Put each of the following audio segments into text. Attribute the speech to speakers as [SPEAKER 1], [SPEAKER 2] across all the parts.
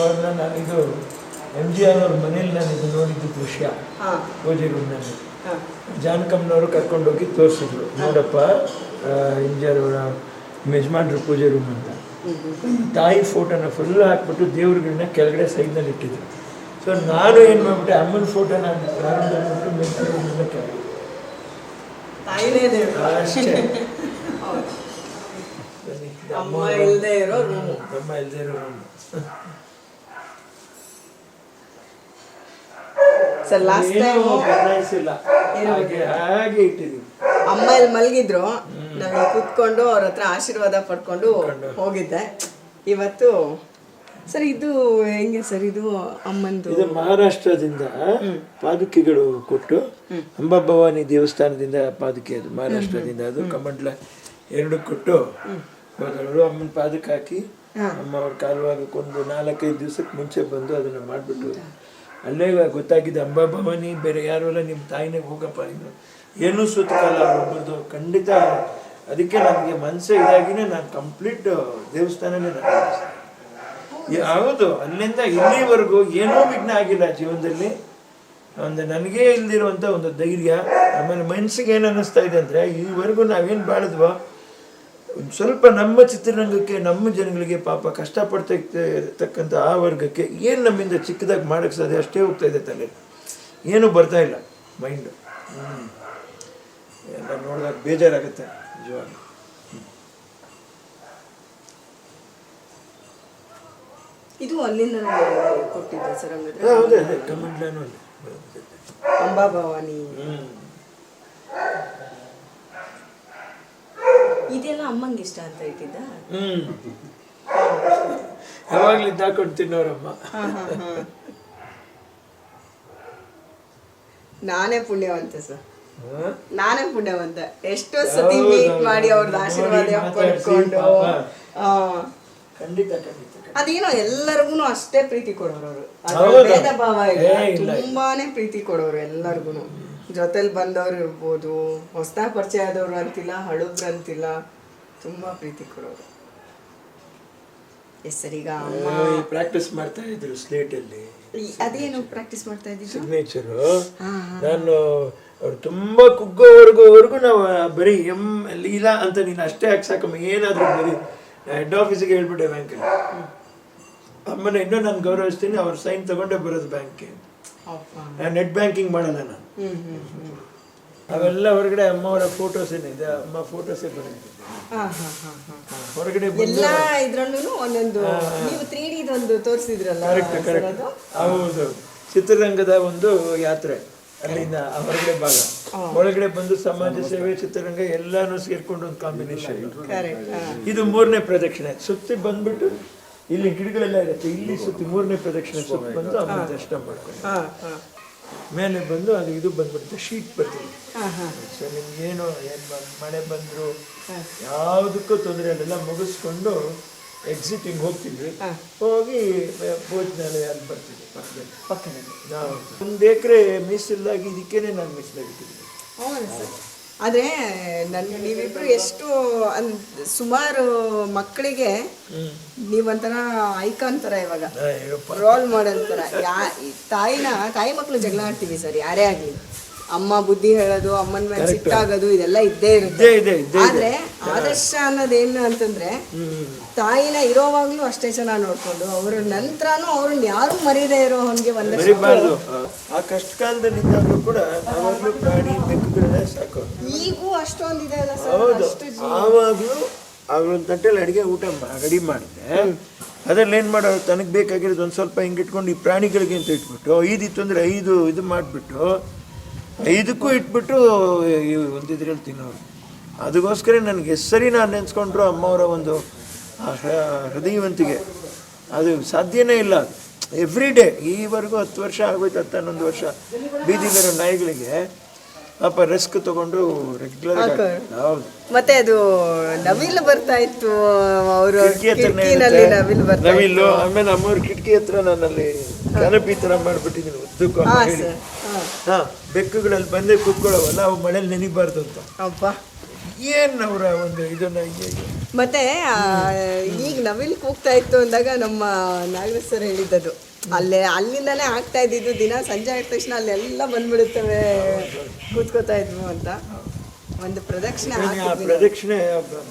[SPEAKER 1] ಅಮ್ಮವ್ರನ್ನ ನಾನಿದು MGR ಅವ್ರ ಮನೇಲಿ ನಾನಿದು ನೋಡಿದ್ದು ದೃಶ್ಯ ಪೂಜೆ ರೂಮ್ನಲ್ಲಿ. ಜಾನಕಮ್ಮನವರು ಕರ್ಕೊಂಡೋಗಿ ತೋರಿಸಿದ್ರು, ನೋಡಪ್ಪ MGR ಅವರ ಯಜಮಾನ್ರು ಪೂಜೆ ರೂಮ್ ಅಂತ. ತಾಯಿ ಫೋಟೋನ ಫುಲ್ ಹಾಕ್ಬಿಟ್ಟು ದೇವ್ರುಗಳನ್ನ ಕೆಳಗಡೆ ಸೈಡ್ನಲ್ಲಿ ಇಟ್ಟಿದ್ರು. ಸೊ ನಾನು ಏನು ಮಾಡ್ಬಿಟ್ಟೆ, ಅಮ್ಮನ ಫೋಟೋನ ಪ್ರಾರಂಭ ಮಾಡಿಬಿಟ್ಟು ಅಷ್ಟೇ.
[SPEAKER 2] ಅಮ್ಮ ಇಲ್ಲದೆ ಇರೋ ಸರ್ ಲಾಸ್ಟ್ ಟೈಮ್
[SPEAKER 1] ಹಾಗೆ ಇಟ್ಟಿದ್ದೀವಿ.
[SPEAKER 2] ಅಮ್ಮ ಇಲ್ಲಿ ಮಲಗಿದ್ರು, ನಾವು ಕೂತ್ಕೊಂಡು ಅವ್ರ ಹತ್ರ ಆಶೀರ್ವಾದ ಪಡ್ಕೊಂಡು ಹೋಗಿದ್ದೆ. ಇವತ್ತು ಸರ್ ಇದು ಹೆಂಗೆ ಸರ್, ಇದು ಅಮ್ಮಂದು
[SPEAKER 1] ಇದು ಮಹಾರಾಷ್ಟ್ರದಿಂದ ಪಾದುಕೆಗಳು ಕೊಟ್ಟು, ಅಂಬಾಭವಾನಿ ದೇವಸ್ಥಾನದಿಂದ ಪಾದುಕೆ, ಅದು ಮಹಾರಾಷ್ಟ್ರದಿಂದ, ಅದು ಕಮಂಡ್ಲ 2 ಕೊಟ್ಟು ಹೋದವರು. ಅಮ್ಮನ ಪಾದಕ್ಕೆ ಹಾಕಿ ಅಮ್ಮ ಅವ್ರ ಕಾಲುವಾಗಕ್ಕೊಂದು 4-5 ದಿವಸಕ್ಕೆ ಮುಂಚೆ ಬಂದು ಅದನ್ನು ಮಾಡಿಬಿಟ್ಟು, ಅಲ್ಲೇ ಗೊತ್ತಾಗಿದೆ ಅಂಬಾಭವಾನಿ ಬೇರೆ ಯಾರು ಅಲ್ಲ, ನಿಮ್ಮ ತಾಯಿನೇ ಹೋಗಪ್ಪ, ಇನ್ನು ಏನೂ ಸುತ್ತಕಾಲ ಅವ್ರೊಬ್ಬರದು ಖಂಡಿತ. ಅದಕ್ಕೆ ನನಗೆ ಮನಸ್ಸೇ ಇದಾಗಿನೇ ನಾನು ಕಂಪ್ಲೀಟ್ ದೇವಸ್ಥಾನನೇ ಹೌದು, ಅಲ್ಲಿಂದ ಇಲ್ಲಿವರೆಗೂ ಏನೂ ವಿಘ್ನ ಆಗಿಲ್ಲ ಜೀವನದಲ್ಲಿ. ಒಂದು ನನಗೇ ಇಲ್ದಿರುವಂಥ ಒಂದು ಧೈರ್ಯ. ಆಮೇಲೆ ಮನಸ್ಸಿಗೆ ಏನು ಅನ್ನಿಸ್ತಾ ಇದೆ ಅಂದರೆ, ಈವರೆಗೂ ನಾವೇನು ಬಾಳಿದ್ವೋ ಒಂದು ಸ್ವಲ್ಪ ನಮ್ಮ ಚಿತ್ರರಂಗಕ್ಕೆ, ನಮ್ಮ ಜನಗಳಿಗೆ ಪಾಪ ಕಷ್ಟಪಡ್ತಾ ಇರ್ತಕ್ಕಂಥ ಆ ವರ್ಗಕ್ಕೆ ಏನು ನಮ್ಮಿಂದ ಚಿಕ್ಕದಾಗಿ ಮಾಡೋಕ್ಕೆ ಸಾಧ್ಯ ಅಷ್ಟೇ ಹೋಗ್ತಾ ಇದೆ ತಲೆ, ಏನೂ ಬರ್ತಾ ಇಲ್ಲ ಮೈಂಡು. ಎಲ್ಲ ನೋಡಿದಾಗ ಬೇಜಾರಾಗುತ್ತೆ ನಿಜವಾಗಿ.
[SPEAKER 2] ಇದು ಅಲ್ಲಿಂದ ಕೊಟ್ಟಿದ್ದೆ ಸರ್.
[SPEAKER 1] ಹೌದೇ, ಅದೇ ಕಮಂಡ್ಲನೂ ಅಲ್ಲಿ
[SPEAKER 2] ಅಂಬಾಭವಾನಿ. ಇದೆಲ್ಲ ಅಮ್ಮಂಗೆ ಇಷ್ಟ ಅಂತ ಇಟ್ಟಿದ್ದ.
[SPEAKER 1] ಯಾವಾಗ್ಲಿಂದ ಹಾಕೊಂಡು ತಿನ್ನೋರಮ್ಮ.
[SPEAKER 2] ನಾನೇ ಪುಣ್ಯವಂತ ಸರ್, ನಾನೇ ಪುಣ್ಯವಂತ. ಎಷ್ಟೋ ಸತಿ ಮೀಟ್ ಮಾಡಿ ಅವ್ರದ್ದು ಆಶೀರ್ವಾದ ಪಡ್ಕೊಂಡು,
[SPEAKER 1] ಖಂಡಿತ ಖಂಡಿತ
[SPEAKER 2] ಅದೇನೋ ಎಲ್ಲರಿಗೂ ಅಷ್ಟೇ ಪ್ರೀತಿ ಕೊಡೋರು ಅವರು, ಭೇದ ಭಾವ ಇಲ್ಲ, ತುಂಬಾನೇ ಪ್ರೀತಿ ಕೊಡೋರು ಎಲ್ಲರಿಗೂ. ಜೊತೆಲಿ ಬಂದವ್ರು ಇರ್ಬೋದು, ಹೊಸದಾಗಿ ಪರಿಚಯ ಆದವ್ರು ಅಂತಿಲ್ಲ, ಹಳುಬ್ರು ಅಂತಿಲ್ಲ, ತುಂಬಾ ಪ್ರೀತಿ ಕೊಡೋರು. ಎಸ್ ಸರ್, ಈಗ ಅಮ್ಮ
[SPEAKER 1] ಪ್ರಾಕ್ಟೀಸ್ ಮಾಡ್ತಾ ಇದ್ರು ಸ್ಲೇಟ್ ಅಲ್ಲಿ.
[SPEAKER 2] ಅದೇನು ಪ್ರಾಕ್ಟೀಸ್ ಮಾಡ್ತಾ ಇದ್ದೀವಿ?
[SPEAKER 1] ಸಿಗ್ನೇಚರು. ನಾನು ಅವ್ರು ತುಂಬಾ ಕುಗ್ಗೋವರೆಗೂ ನಾವು ಬರೀ ಲೀಲಾ ಅಂತ ನೀನು ಅಷ್ಟೇ ಹಾಕ್ಸಾಕಮ್ಮ, ಏನಾದರೂ ಬರೀ ಹೆಡ್ ಆಫೀಸಿಗೆ ಹೇಳ್ಬಿಟ್ಟೆ ಬ್ಯಾಂಕಲ್ಲಿ. ಅಮ್ಮನ ಇನ್ನೂ ನಾನು ಗೌರವಿಸ್ತೀನಿ, ಅವ್ರ ಸೈನ್ ತಗೊಂಡೇ ಬರೋದು ಬ್ಯಾಂಕ್ಗೆ. ನಾನು ನೆಟ್ ಬ್ಯಾಂಕಿಂಗ್ ಮಾಡಲ್ಲ ನಾನು. ಅವೆಲ್ಲ ಹೊರಗಡೆ ಅಮ್ಮವರ ಫೋಟೋಸ್ ಏನಿದೆ, ಅಮ್ಮ ಫೋಟೋಸೇ ಬರೋದು ಹೊರಗಡೆ.
[SPEAKER 2] ಎಲ್ಲ ಇದ್ರಲ್ಲೂ ಒಂದೊಂದು ನೀವು 3D ಒಂದು ತೋರಿಸಿದ್ರಲ್ಲ.
[SPEAKER 1] ಕರೆಕ್ಟ್. ಹೌದು, ಚಿತ್ರರಂಗದ ಒಂದು ಯಾತ್ರೆ. ಅಲ್ಲಿಂದ ಹೊರಗಡೆ ಭಾಗ, ಒಳಗಡೆ ಬಂದು ಸಮಾಜ ಸೇವೆ, ಚಿತ್ರರಂಗ ಎಲ್ಲಾನು ಸೇರ್ಕೊಂಡು ಒಂದು ಕಾಂಬಿನೇಷನ್. ಇದು 3ನೇ ಪ್ರದಕ್ಷಿಣೆ. ಸುತ್ತಿ ಬಂದ್ಬಿಟ್ಟು ಇಲ್ಲಿ ಗಿಡಗಳೆಲ್ಲ ಇರುತ್ತೆ, ಇಲ್ಲಿ ಸುತ್ತಿ 3ನೇ ಪ್ರದಕ್ಷಿಣೆ ಸುತ್ತಿ ಬಂದು ಅಮ್ಮ ದರ್ಶನ ಮಾಡ್ಕೊಂಡು ಮೇಲೆ ಬಂದು ಅದು ಇದು ಬಂದ್ಬಿಡುತ್ತೆ, ಶೀಟ್ ಬರ್ತೀವಿ. ಸೊ ನಿಮ್ಗೇನು ಮಳೆ ಬಂದ್ರು ಯಾವುದಕ್ಕೂ ತೊಂದರೆ ಇಲ್ಲ, ಮುಗಿಸ್ಕೊಂಡು ಎಕ್ಸಿಟಿಂಗ್ ಹೋಗ್ತೀವಿ. ಹೋಗಿ ಭೋಜನಾಲಯ ಅಲ್ಲಿ ಬರ್ತೀವಿ ಪಕ್ಕದಲ್ಲಿ. ನಾವು 1 ಎಕರೆ ಮೀಸಲಾಗಿ ಇದಕ್ಕೇನೆ ನಾನು ಮೀಸಲಾಗಿಟ್ಟಿದ್ದೀನಿ.
[SPEAKER 2] ಆದರೆ ನನಗೆ ನೀವಿಬ್ರು ಎಷ್ಟು ಸುಮಾರು ಮಕ್ಕಳಿಗೆ ನೀವಂತರ ಐಕಾನ್ ಥರ, ಇವಾಗ ರೋಲ್ ಮಾಡೆಲ್ ಥರ. ತಾಯಿ ಮಕ್ಕಳು ಜಗಳ ಆಡ್ತೀವಿ ಸರ್, ಯಾರೇ ಆಗಲಿ. ಅಮ್ಮ ಬುದ್ಧಿ ಹೇಳೋದು, ಅಮ್ಮನ ಮೇಲೆ ಸಿಟ್ಟಾಗೋದು, ಇದೆಲ್ಲ ಇದ್ದೇ ಇರುತ್ತೆ. ಆದ್ರೆ ಆದರ್ಶ ಅನ್ನೋದೇನು ಅಂತಂದ್ರೆ, ತಾಯಿನ ಇರೋವಾಗ್ಲೂ ಅಷ್ಟೇ ಚೆನ್ನಾಗಿ ನೋಡ್ಕೊಂಡು ಅವ್ರ ನಂತರನೂ ಅವ್ರನ್ನ ಯಾರು ಮರೀದೇ ಇರೋ ಹಂಗೆ
[SPEAKER 1] ಮರಿಬಾರ್ದು. ಆ ಕಷ್ಟ ಕಾಲದಲ್ಲಿ ಇದ್ದಾಗಲೂ ಕೂಡ ಯಾವಾಗಲೂ ಪ್ರಾಣಿ ಬೆಕ್ಕುಗಳನ್ನ ಸಾಕು.
[SPEAKER 2] ಈಗೂ ಅಷ್ಟೊಂದಿದೆ ಅಲ್ಲ ಸರ್.
[SPEAKER 1] ಹೌದು, ಆವಾಗಲೂ ಅವ್ರೊಂದು ತಟ್ಟೆಲಿ ಅಡುಗೆ ಊಟ ರೆಡಿ ಮಾಡಿದೆ. ಅದ್ರಲ್ಲಿ ಏನು ಮಾಡೋರು, ತನಗೆ ಬೇಕಾಗಿರೋದು ಒಂದು ಸ್ವಲ್ಪ ಹಿಂಗಿಟ್ಕೊಂಡು ಈ ಪ್ರಾಣಿಗಳಿಗೆ ಅಂತ ಇಟ್ಬಿಟ್ಟು, 5 ಇತ್ತು ಅಂದರೆ 5 ಇದು ಮಾಡಿಬಿಟ್ಟು 5ಕ್ಕೂ ಇಟ್ಬಿಟ್ಟು ಒಂದಿದ್ರಲ್ಲಿ ತಿನ್ನೋರು. ಅದಕ್ಕೋಸ್ಕರ ನನಗೆ ಸರಿ ನಾನು ನೆನೆಸ್ಕೊಂಡ್ರು ಅಮ್ಮವರ ಒಂದು ಹೃದಯವಂತಿಗೆ ಅದು ಸಾಧ್ಯನೇ ಇಲ್ಲ. ಎವ್ರಿ ಡೇ ಈವರೆಗೂ 10 ವರ್ಷ ಆಗೋಯ್ತು, 11 ವರ್ಷ ಬೀದಿಲಿರೋ ನಾಯಿಗಳಿಗೆ ಪಾಪ ರಿಸ್ಕ್ ತಗೊಂಡು ರೆಗ್ಯುಲರ್. ಹೌದು,
[SPEAKER 2] ಮತ್ತೆ ಅದು ನವಿಲು ಬರ್ತಾ ಇತ್ತು, ಅವರು
[SPEAKER 1] ನವಿಲು. ಆಮೇಲೆ ಅಮ್ಮವ್ರ ಕಿಟಕಿ ಹತ್ರ ನಾನಲ್ಲಿ ಕ್ಯಾನಪಿ ಥರ ಮಾಡಿಬಿಟ್ಟಿದ್ದೀನಿ ಉದ್ದಕ್ಕೂ. ಬೆಕ್ಕುಗಳಲ್ಲಿ ಬಂದೇ ಕೂತ್ಕೊಳ್ಳೋವಲ್ಲ, ಅವು ಮಳೇಲಿ ನೆನಿಬಾರ್ದು ಅಂತ. ಏನು ಅವರ ಒಂದು ಇದನ್ನು
[SPEAKER 2] ಮತ್ತೆ ಈಗ ನವಿಲ್ ಕೂಗ್ತಾ ಇತ್ತು ಅಂದಾಗ ನಮ್ಮ ನಾಗರಾಜ್ ಸರ್ ಹೇಳಿದ್ದದು ಅಲ್ಲಿಂದಾನೇ ಆಗ್ತಾ ಇದ್ದಿದ್ದು ದಿನ ಸಂಜೆ ಆದ ತಕ್ಷಣ ಅಲ್ಲೆಲ್ಲ ಬಂದ್ಬಿಡುತ್ತವೆ ಕೂತ್ಕೋತಾ ಇದ್ವು ಅಂತ ಒಂದು ಪ್ರದಕ್ಷಿಣೆ
[SPEAKER 1] ಆ ಪ್ರದಕ್ಷಿಣೆ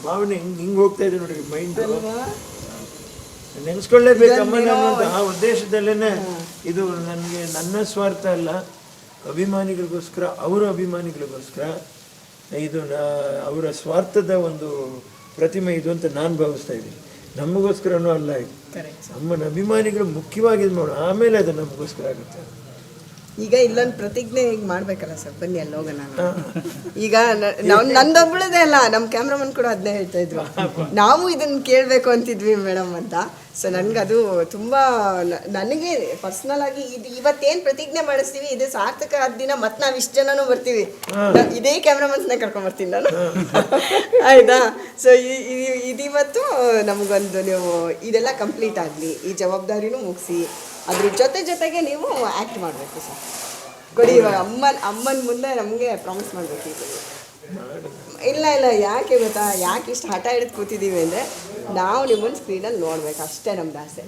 [SPEAKER 1] ಭಾವನೆ ಹಿಂಗೆ ಹೋಗ್ತಾ ಇದೆ ನೋಡಿ ಮೈಂಡ್ ನೆನೆಸ್ಕೊಳ್ಳೇಬೇಕಮ್ಮ ನಾನು ಅಂತ ಆ ಉದ್ದೇಶದಲ್ಲೇ ಇದು ನನಗೆ ನನ್ನ ಸ್ವಾರ್ಥ ಅಲ್ಲ, ಅಭಿಮಾನಿಗಳಿಗೋಸ್ಕರ ಅವರ ಅಭಿಮಾನಿಗಳಿಗೋಸ್ಕರ ಇದು ಅವರ ಸ್ವಾರ್ಥದ ಒಂದು ಪ್ರತಿಮೆ ಇದು ಅಂತ ನಾನು ಭಾವಿಸ್ತಾ ಇದ್ದೀನಿ. ನಮಗೋಸ್ಕರನೂ ಅಲ್ಲ ಇದು, ನಮ್ಮನ್ನ ಅಭಿಮಾನಿಗಳು ಮುಖ್ಯವಾಗಿ ಇದು ಮಾಡೋಣ, ಆಮೇಲೆ ಅದು ನಮಗೋಸ್ಕರ ಆಗುತ್ತೆ.
[SPEAKER 2] ಈಗ ಇಲ್ಲೊಂದು ಪ್ರತಿಜ್ಞೆ ಈಗ ಮಾಡ್ಬೇಕಲ್ಲ ಸರ್, ಬನ್ನಿ ಅಲ್ಲಿ ಹೋಗೋಣ. ಈಗ ನಂದೊಬ್ಬಳದೇ ಅಲ್ಲ, ನಮ್ಮ ಕ್ಯಾಮ್ರಾಮನ್ ಕೂಡ ಅದನ್ನೇ ಹೇಳ್ತಾ ಇದ್ರು, ನಾವು ಇದನ್ನ ಕೇಳಬೇಕು ಅಂತಿದ್ವಿ ಮೇಡಮ್ ಅಂತ. ಸೊ ನನಗದು ತುಂಬ ನನಗೆ ಪರ್ಸ್ನಲ್ ಆಗಿ ಇವತ್ತೇನು ಪ್ರತಿಜ್ಞೆ ಮಾಡಿಸ್ತೀವಿ ಇದು ಸಾರ್ಥಕ ಆದ ದಿನ ಮತ್ತೆ ನಾವು ಇಷ್ಟು ಜನನೂ ಬರ್ತೀವಿ, ಇದೇ ಕ್ಯಾಮ್ರಾಮನ್ಸ್ನ ಕರ್ಕೊಂಡ್ಬರ್ತೀನಿ ನಾನು ಆಯ್ತಾ. ಸೊ ಇದಿವತ್ತು ನಮಗೊಂದು ನೀವು ಇದೆಲ್ಲ ಕಂಪ್ಲೀಟ್ ಆಗಲಿ, ಈ ಜವಾಬ್ದಾರಿನೂ ಮುಗಿಸಿ ಅದ್ರ ಜೊತೆಗೆ ನೀವು ಆ್ಯಕ್ಟ್ ಮಾಡಬೇಕು ಸರ್. ಕೊಡಿ ಇವಾಗ ಅಮ್ಮನ ಮುಂದೆ ನಮಗೆ ಪ್ರಾಮಿಸ್ ಮಾಡಬೇಕು. ಇಲ್ಲ ಯಾಕೆ ಗೊತ್ತಾ, ಯಾಕೆ ಇಷ್ಟು ಹಠ ಹಿಡಿದು ಕೂತಿದ್ದೀವಿ ಅಂದರೆ ನಾವು ನಿಮ್ಮನ್ನು ಸ್ಕ್ರೀನಲ್ಲಿ ನೋಡ್ಬೇಕು ಅಷ್ಟೇ ನಮ್ದು ಆಸೆ.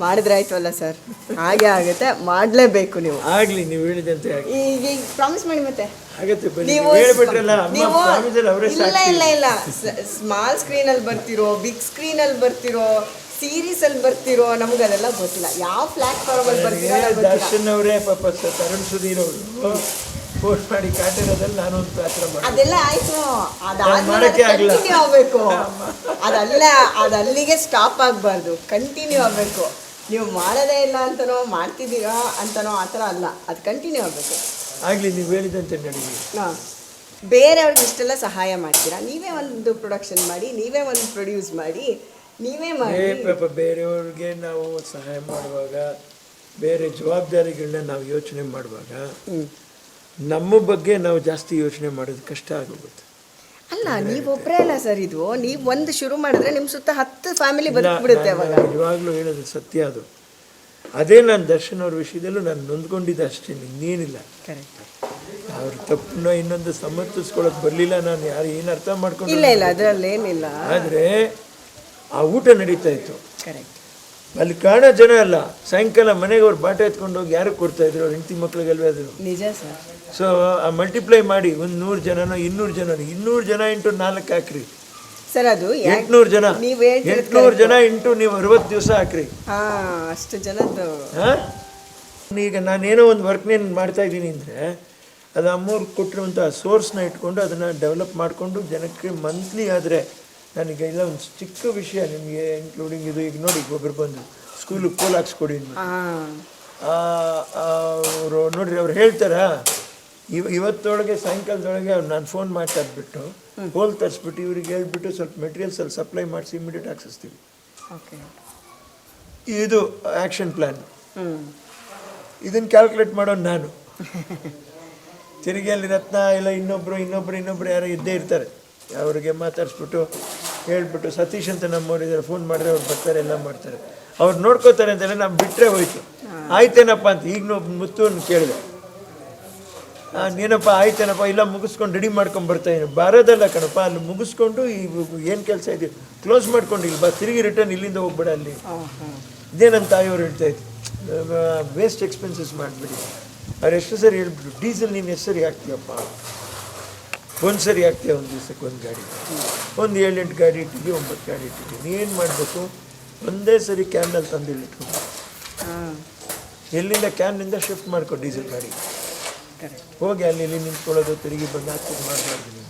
[SPEAKER 2] ಮಾಡಿದ್ರೆ ಆಯ್ತವಲ್ಲ ಸರ್, ಹಾಗೆ ಆಗುತ್ತೆ, ಮಾಡಲೇಬೇಕು ನೀವು.
[SPEAKER 1] ಆಗಲಿ, ನೀವು ಹೇಳಿದಂತೆ
[SPEAKER 2] ಈಗ ಪ್ರಾಮಿಸ್ ಮಾಡಿ ಮತ್ತೆ
[SPEAKER 1] ನೀವು
[SPEAKER 2] ಇಲ್ಲ ಸ್ಮಾಲ್ ಸ್ಕ್ರೀನಲ್ಲಿ ಬರ್ತಿರೋ, ಬಿಗ್ ಸ್ಕ್ರೀನಲ್ಲಿ ಬರ್ತಿರೋ, ಸೀರೀಸಲ್ಲಿ ಬರ್ತಿರೋ, ನಮ್ಗೆ ಅದೆಲ್ಲ ಗೊತ್ತಿಲ್ಲ. ಯಾವ ಪ್ಲಾಟ್ಫಾರ್ಮ್ ಅಲ್ಲಿ ಬರ್ತಿರೋ
[SPEAKER 1] ದರ್ಶನ್ ಅವರೇ ಪಾಪ ತರುಣ್ ಸುಧೀರ್ ಅವರು ಪೋಸ್ಟ್ ಮಾಡಿ ಕಾಟಿರೋದ್ರಲ್ಲಿ ನಾನು ಒಂದು ಪಾತ್ರ ಮಾಡಿ
[SPEAKER 2] ಅದೆಲ್ಲ ಆಯ್ತು, ಅದಾದ್ಮೇಲೆ ಕಂಟಿನ್ಯೂ ಆಗಬೇಕು. ಅದಲ್ಲಿಗೆ ಸ್ಟಾಪ್ ಆಗಬಾರ್ದು, ಕಂಟಿನ್ಯೂ ಆಗಬೇಕು. ನೀವು ಮಾಡೋದೇ ಇಲ್ಲ ಅಂತನೋ ಮಾಡ್ತಿದ್ದೀರಾ ಅಂತನೋ ಆ ಥರ ಅಲ್ಲ, ಅದು ಕಂಟಿನ್ಯೂ ಆಗಬೇಕು.
[SPEAKER 1] ಆಗಲಿ, ನೀವು ಹೇಳಿದಂತೆ ನಡೀಲಿ.
[SPEAKER 2] ಹಾಂ, ಬೇರೆಯವ್ರಿಗೆ ಇಷ್ಟೆಲ್ಲ ಸಹಾಯ ಮಾಡ್ತೀರಾ, ನೀವೇ ಒಂದು ಪ್ರೊಡಕ್ಷನ್ ಮಾಡಿ, ನೀವೇ ಒಂದು ಪ್ರೊಡ್ಯೂಸ್ ಮಾಡಿ, ನೀವೇ ಮಾಡಿ.
[SPEAKER 1] ಪಾಪ ಬೇರೆಯವ್ರಿಗೆ ನಾವು ಸಹಾಯ ಮಾಡುವಾಗ, ಬೇರೆ ಜವಾಬ್ದಾರಿಗಳನ್ನ ನಾವು ಯೋಚನೆ ಮಾಡುವಾಗ ನಮ್ಮ ಬಗ್ಗೆ ನಾವು ಜಾಸ್ತಿ ಯೋಚನೆ ಮಾಡೋದು ಕಷ್ಟ ಆಗೋಗುತ್ತೆ.
[SPEAKER 2] ಅಲ್ಲ, ನೀವೊಬ್ಬರೇ ಅಲ್ಲ ಸರ್, ಇದು ನೀವು ಒಂದು ಶುರು ಮಾಡಿದ್ರೆ ನಿಮ್ಮ ಸುತ್ತ 10 ಫ್ಯಾಮಿಲಿ ಬದುಕ್ಬಿಡುತ್ತೆ. ಅವಾಗ
[SPEAKER 1] ನಿಜವಾಗ್ಲೂ ಹೇಳೋದು ಸತ್ಯ ಅದು. ಅದೇ ನಾನು ದರ್ಶನ್ ಅವ್ರ ವಿಷಯದಲ್ಲೂ ನಾನು ನೊಂದ್ಕೊಂಡಿದ್ದೆ ಅಷ್ಟೇ, ಇನ್ನೇನಿಲ್ಲ. ಅವ್ರ ತಪ್ಪನ್ನ ಇನ್ನೊಂದು ಸಮರ್ಥಿಸ್ಕೊಳ್ಳೋಕೆ ಬರಲಿಲ್ಲ ನಾನು, ಯಾರು ಏನು ಅರ್ಥ ಮಾಡ್ಕೊಂಡು
[SPEAKER 2] ಇಲ್ಲ ಅದರಲ್ಲೇನಿಲ್ಲ.
[SPEAKER 1] ಆದರೆ ಆ ಊಟ ನಡೀತಾ ಇತ್ತು,
[SPEAKER 2] ಕರೆಕ್ಟ್.
[SPEAKER 1] ಅಲ್ಲಿ ಕಾಣೋ ಜನ ಅಲ್ಲ, ಸಾಯಂಕಾಲ ಮನೆಗೆ ಅವ್ರು ಬಾಟ ಎತ್ಕೊಂಡು ಹೋಗಿ ಯಾರು ಕೊಡ್ತಾ ಇದ್ರು, ಅವ್ರ ಹೆಂಡತಿ ಮಕ್ಳಿಗಲ್ವೇ ಅದು.
[SPEAKER 2] ನಿಜ ಸರ್.
[SPEAKER 1] ಸೊ ಆ ಮಲ್ಟಿಪ್ಲೈ ಮಾಡಿ ಒಂದು 100 ಜನನೋ 200 ಜನ, 200 ಜನ ಇಂಟು 4 ಹಾಕ್ರಿ
[SPEAKER 2] ಸರ್, ಅದು
[SPEAKER 1] 800 ಜನ. 800 ಜನ ಇಂಟು ನೀವು 60 ದಿವಸ ಹಾಕ್ರಿ,
[SPEAKER 2] ಅಷ್ಟು ಜನದ್ದು.
[SPEAKER 1] ಈಗ ನಾನೇನೋ ಒಂದು ವರ್ಕ್ನೇನು ಮಾಡ್ತಾ ಇದ್ದೀನಿ ಅಂದರೆ ಅದು ಅಮ್ಮವ್ರು ಕೊಟ್ಟಿರುವಂಥ ಸೋರ್ಸ್ನ ಇಟ್ಕೊಂಡು ಅದನ್ನು ಡೆವಲಪ್ ಮಾಡಿಕೊಂಡು ಜನಕ್ಕೆ ಮಂತ್ಲಿ ಆದರೆ ನನಗೆ ಇಲ್ಲ ಒಂದು ಚಿಕ್ಕ ವಿಷಯ ನಿಮಗೆ ಇನ್ಕ್ಲೂಡಿಂಗ್ ಇದು. ಈಗ ನೋಡಿ, ಒಬ್ಬರು ಬಂದು ಸ್ಕೂಲಿಗೆ ಪೋಲ್ ಹಾಕ್ಸ್ಕೊಡಿ ಅವರು ನೋಡ್ರಿ, ಅವ್ರು ಹೇಳ್ತಾರಾ ಇವತ್ತೊಳಗೆ ಸಾಯಂಕಾಲದೊಳಗೆ ಅವ್ರು ನಾನು ಫೋನ್ ಮಾತಾಡ್ಬಿಟ್ಟು ಪೋಲ್ ತರಿಸ್ಬಿಟ್ಟು ಇವ್ರಿಗೆ ಹೇಳ್ಬಿಟ್ಟು ಸ್ವಲ್ಪ ಮೆಟೀರಿಯಲ್ಸಲ್ಲಿ ಸಪ್ಲೈ ಮಾಡಿಸಿ ಇಮಿಡಿಯೇಟ್ ಹಾಕ್ಸಿಸ್ತೀವಿ. ಇದು ಆ್ಯಕ್ಷನ್ ಪ್ಲ್ಯಾನ್. ಇದನ್ನು ಕ್ಯಾಲ್ಕುಲೇಟ್ ಮಾಡೋನು ನಾನು. ತಿರುಗಿಯಲ್ಲಿ ರತ್ನ ಇಲ್ಲ ಇನ್ನೊಬ್ರು ಯಾರೋ ಇದ್ದೇ ಇರ್ತಾರೆ, ಅವ್ರಿಗೆ ಮಾತಾಡಿಸ್ಬಿಟ್ಟು ಹೇಳ್ಬಿಟ್ಟು ಸತೀಶ್ ಅಂತ ನಮ್ಮವ್ರು ಇದ್ದಾರೆ, ಫೋನ್ ಮಾಡಿದ್ರೆ ಅವ್ರು ಬರ್ತಾರೆ, ಎಲ್ಲ ಮಾಡ್ತಾರೆ, ಅವ್ರು ನೋಡ್ಕೋತಾರೆ ಅಂತೆಲ್ಲ ನಾವು ಬಿಟ್ಟರೆ ಹೋಯ್ತು. ಆಯ್ತೇನಪ್ಪ ಅಂತ ಈಗ ಮುತ್ತುವನ್ನು ಕೇಳಿದೆ, ಏನಪ್ಪ ಆಯ್ತೇನಪ್ಪ, ಇಲ್ಲ ಮುಗಿಸ್ಕೊಂಡು ರೆಡಿ ಮಾಡ್ಕೊಂಡು ಬರ್ತಾಯಿದ್ದೀನಿ. ಬರೋದಲ್ಲ ಕಣಪ್ಪ, ಅಲ್ಲಿ ಮುಗಿಸ್ಕೊಂಡು ಏನು ಕೆಲಸ ಇದೆ ಕ್ಲೋಸ್ ಮಾಡ್ಕೊಂಡು ಇಲ್ಲಿ ಬಾ, ತಿರುಗಿ ರಿಟರ್ನ್ ಇಲ್ಲಿಂದ ಹೋಗ್ಬೇಡ ಅಲ್ಲಿ. ಇದೇ ನನ್ನ ತಾಯಿಯವ್ರು ಹೇಳ್ತಾಯಿದ್ರು, ವೇಸ್ಟ್ ಎಕ್ಸ್ಪೆನ್ಸಸ್ ಮಾಡಿಬಿಡಿ. ಅವ್ರು ಎಷ್ಟು ಸರಿ ಹೇಳ್ಬಿಟ್ಟು, ಡೀಸೆಲ್ ನೀನು ಎಷ್ಟು ಸರಿ ಹಾಕ್ತೀಯಪ್ಪ, ಒಂದು ಸರಿ ಹಾಕ್ತೀಯ ಒಂದು ದಿವ್ಸಕ್ಕೆ ಒಂದು ಗಾಡಿ, ಒಂದು 7-8 ಗಾಡಿ ಇಟ್ಟಿದ್ದೀವಿ, 9 ಗಾಡಿ ಇಟ್ಟಿದ್ದೀವಿ. ನೀನು ಮಾಡಬೇಕು, ಒಂದೇ ಸರಿ ಕ್ಯಾನಲ್ಲಿ ತಂದು ಇಟ್ಕೊಂಡು ಎಲ್ಲಿಂದ ಕ್ಯಾನ್ನಿಂದ ಶಿಫ್ಟ್ ಮಾಡ್ಕೊ ಡೀಸೆಲ್ ಗಾಡಿ, ಹೋಗಿ ಅಲ್ಲಿ ಇಲ್ಲಿ ನಿಂತ್ಕೊಳ್ಳೋದು, ತಿರುಗಿ ಬಂದು ಹಾಕ್ತಿದ್ದು ಮಾಡಬಾರ್ದು. ನೀವು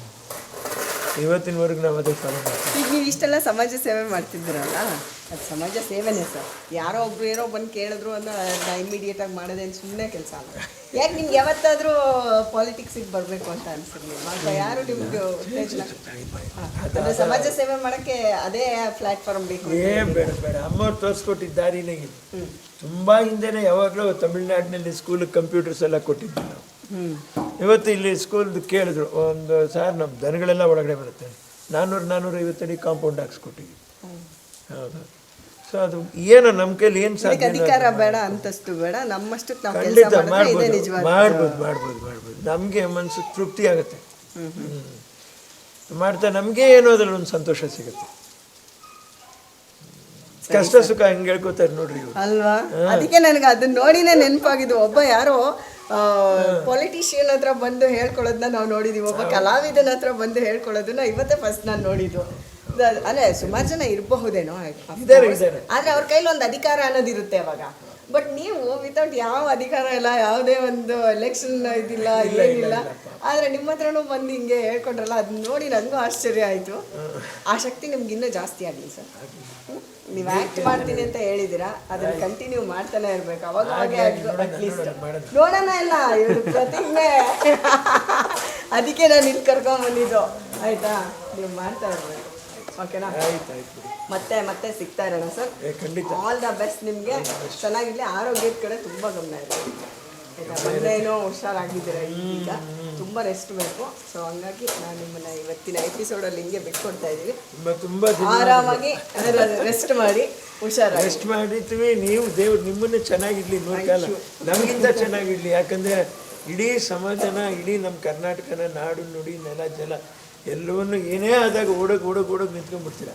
[SPEAKER 1] ಇವತ್ತಿನವರೆಗೂ ನಾವು ಅದೇ ಫಾಲೋ ಮಾಡ್ತೀವಿ.
[SPEAKER 2] ಈಗ ನೀವು ಇಷ್ಟೆಲ್ಲ ಸಮಾಜ ಸೇವೆ ಮಾಡ್ತಿದ್ದೀರಲ್ಲ, ಅದು ಸಮಾಜ ಸೇವೆನೇ ಸರ್. ಯಾರೋ ಒಬ್ರು ಏನೋ ಬಂದು ಕೇಳಿದ್ರು ಅಂದ್ರೆ ಇಮಿಡಿಯೇಟಾಗಿ ಮಾಡೋದೇನು ಸುಮ್ಮನೆ ಕೆಲಸ ಅಲ್ಲ. ಯಾಕೆ ನಿಮ್ಗೆ ಯಾವತ್ತಾದರೂ ಪಾಲಿಟಿಕ್ಸಿಗೆ ಬರಬೇಕು ಅಂತ ಅನಿಸಿರ್ಲಿಲ್ಲ ಅಥವಾ ಯಾರು ನಿಮ್ಗೆ ಉತ್ತೇಜನ? ಅಂದರೆ ಸಮಾಜ ಸೇವೆ ಮಾಡೋಕ್ಕೆ ಅದೇ ಪ್ಲ್ಯಾಟ್ಫಾರ್ಮ್ ಬೇಕು?
[SPEAKER 1] ಬೇಡ, ಅಮ್ಮವ್ರು ತೋರಿಸ್ಕೊಟ್ಟಿದ್ದ ದಾರಿನೇ ಇದು. ತುಂಬ ಹಿಂದೆನೇ ಯಾವಾಗಲೂ ತಮಿಳ್ನಾಡಿನಲ್ಲಿ ಸ್ಕೂಲಿಗೆ ಕಂಪ್ಯೂಟರ್ಸ್ ಎಲ್ಲ ಕೊಟ್ಟಿದ್ವಿ ನಾವು. ಇವತ್ತು ಇಲ್ಲಿ ಸ್ಕೂಲ್ದು ಕೇಳಿದ್ರು, ಒಂದು ಸಾರ್ ನಮ್ಮ ದನಗಳೆಲ್ಲ ಒಳಗಡೆ ಬರುತ್ತೆ, 400-450 ಅಡಿ ಕಾಂಪೌಂಡ್ ಹಾಕ್ಸ್ಕೊಟ್ಟಿದ್ವಿ. ಹೌದು. ಸೊ ಅದು ಏನೋ ನಮ್ಮ ಕೈಲಿ ಏನು ಸಾಧ್ಯ,
[SPEAKER 2] ಅಧಿಕಾರ ಬೇಡ, ಅಂತಸ್ತು ಬೇಡ, ನಮ್ಮಷ್ಟು
[SPEAKER 1] ಖಂಡಿತ ಮಾಡ್ಬೋದು. ನಮಗೆ ಮನಸ್ಸು ತೃಪ್ತಿ ಆಗುತ್ತೆ. ಮಾಡ್ತಾ ನಮಗೆ ಏನೋ ಅದ್ರಲ್ಲಿ ಒಂದು ಸಂತೋಷ ಸಿಗುತ್ತೆ. ಕಷ್ಟ ಸುಖ ಹಂಗೆ ಹೇಳ್ಕೊತಾರೆ ನೋಡ್ರಿ ಇವ್ರು.
[SPEAKER 2] ಅಲ್ವಾ? ಅದಕ್ಕೆ ನನಗೆ ಅದನ್ನ ನೋಡಿನೇ ನೆನಪಾಗಿದ್ದು. ಒಬ್ಬ ಯಾರೋ ಪೊಲಿಟಿಷಿಯನ್ ಹತ್ರ ಬಂದು ಹೇಳ್ಕೊಳ್ಳೋದನ್ನ ನಾವು ನೋಡಿದೀವಿ, ಒಬ್ಬ ಕಲಾವಿದನ ಹತ್ರ ಬಂದು ಹೇಳ್ಕೊಳ್ಳೋದನ್ನ ಇವತ್ತೇ ಫಸ್ಟ್ ನಾನು ನೋಡಿದ್ದು. ಅಲ್ಲೇ ಸುಮಾರು ಜನ ಇರಬಹುದೇನೋ, ಆದ್ರೆ ಅವ್ರ ಕೈಲಿ ಒಂದು ಅಧಿಕಾರ ಅನ್ನೋದಿರುತ್ತೆ ಅವಾಗ. ಬಟ್ ನೀವು ವಿತೌಟ್ ಯಾವ ಅಧಿಕಾರ ಇಲ್ಲ, ಯಾವುದೇ ಒಂದು ಎಲೆಕ್ಷನ್ ಇದಿಲ್ಲ, ಏನಿಲ್ಲ, ಆದ್ರೆ ನಿಮ್ಮ ಹತ್ರನೂ ಬಂದು ಹಿಂಗೆ ಹೇಳ್ಕೊಂಡ್ರಲ್ಲ, ಅದನ್ನ ನೋಡಿ ನನಗೂ ಆಶ್ಚರ್ಯ ಆಯ್ತು. ಆ ಶಕ್ತಿ ನಿಮ್ಗೆ ಇನ್ನೂ ಜಾಸ್ತಿ ಆಗಲಿ ಸರ್. ನೀವು ಆಕ್ಟ್ ಮಾಡ್ತೀನಿ ಅಂತ ಹೇಳಿದ್ದೀರಾ, ಅದನ್ನ ಕಂಟಿನ್ಯೂ ಮಾಡ್ತಾನೆ ಇರ್ಬೇಕು. ಅವಾಗ ಅಟ್ಲೀಸ್ಟ್ ನೋಡೋಣ ಇಲ್ಲ ಇವ್ರು ಪ್ರತಿಜ್ಞೆ. ಅದಕ್ಕೆ ನಾನು ಇಲ್ಲಿ ಕರ್ಕೊಂಡ್ ಬಂದಿದ್ದು. ಆಯ್ತಾ? ನೀವು ಮಾಡ್ತಾ ಇರ್ಬೇಕು. ಓಕೆನಾ? ಮತ್ತೆ ಸಿಗ್ತಾ ಇರೋಣ ಸರ್. ಆಲ್ ದ ಬೆಸ್ಟ್ ನಿಮಗೆ. ಚೆನ್ನಾಗಿರ್ಲಿ. ಆರೋಗ್ಯದ ಕಡೆ ತುಂಬ ಗಮನ ಇರಬೇಕು. ಮೊದಲೇನೋ ಹುಷಾರಾಗಿದ್ದೀರಾ, ಈಗ ತುಂಬ ರೆಸ್ಟ್ ಬೇಕು. ಸೊ ಹಂಗಾಗಿ ನಾನು ನಿಮ್ಮನ್ನ ಇವತ್ತಿನ ಎಪಿಸೋಡಲ್ಲಿ ಹಿಂಗೆ ಬಿಟ್ಕೊಡ್ತಾ ಇದ್ದೀವಿ. ಆರಾಮಾಗಿ ರೆಸ್ಟ್ ಮಾಡಿ ಹುಷಾರಾಗಿ
[SPEAKER 1] ರೆಸ್ಟ್ ಮಾಡಿರ್ತೀವಿ. ನೀವು ದೇವ್ರು ನಿಮ್ಮನ್ನೇ ಚೆನ್ನಾಗಿರ್ಲಿ, ನೋಡ್ಕಲ್ಲ ನಮಗಿಂತ ಚೆನ್ನಾಗಿರ್ಲಿ. ಯಾಕಂದರೆ ಇಡೀ ಸಮಾಜನ, ಇಡೀ ನಮ್ಮ ಕರ್ನಾಟಕನ, ನಾಡು ನುಡಿ ನೆಲ ಜಲ ಎಲ್ಲವನ್ನು ಏನೇ ಆದಾಗ ಓಡೋಗಿ ನಿಂತ್ಕೊಂಡ್ಬಿಡ್ತೀರ.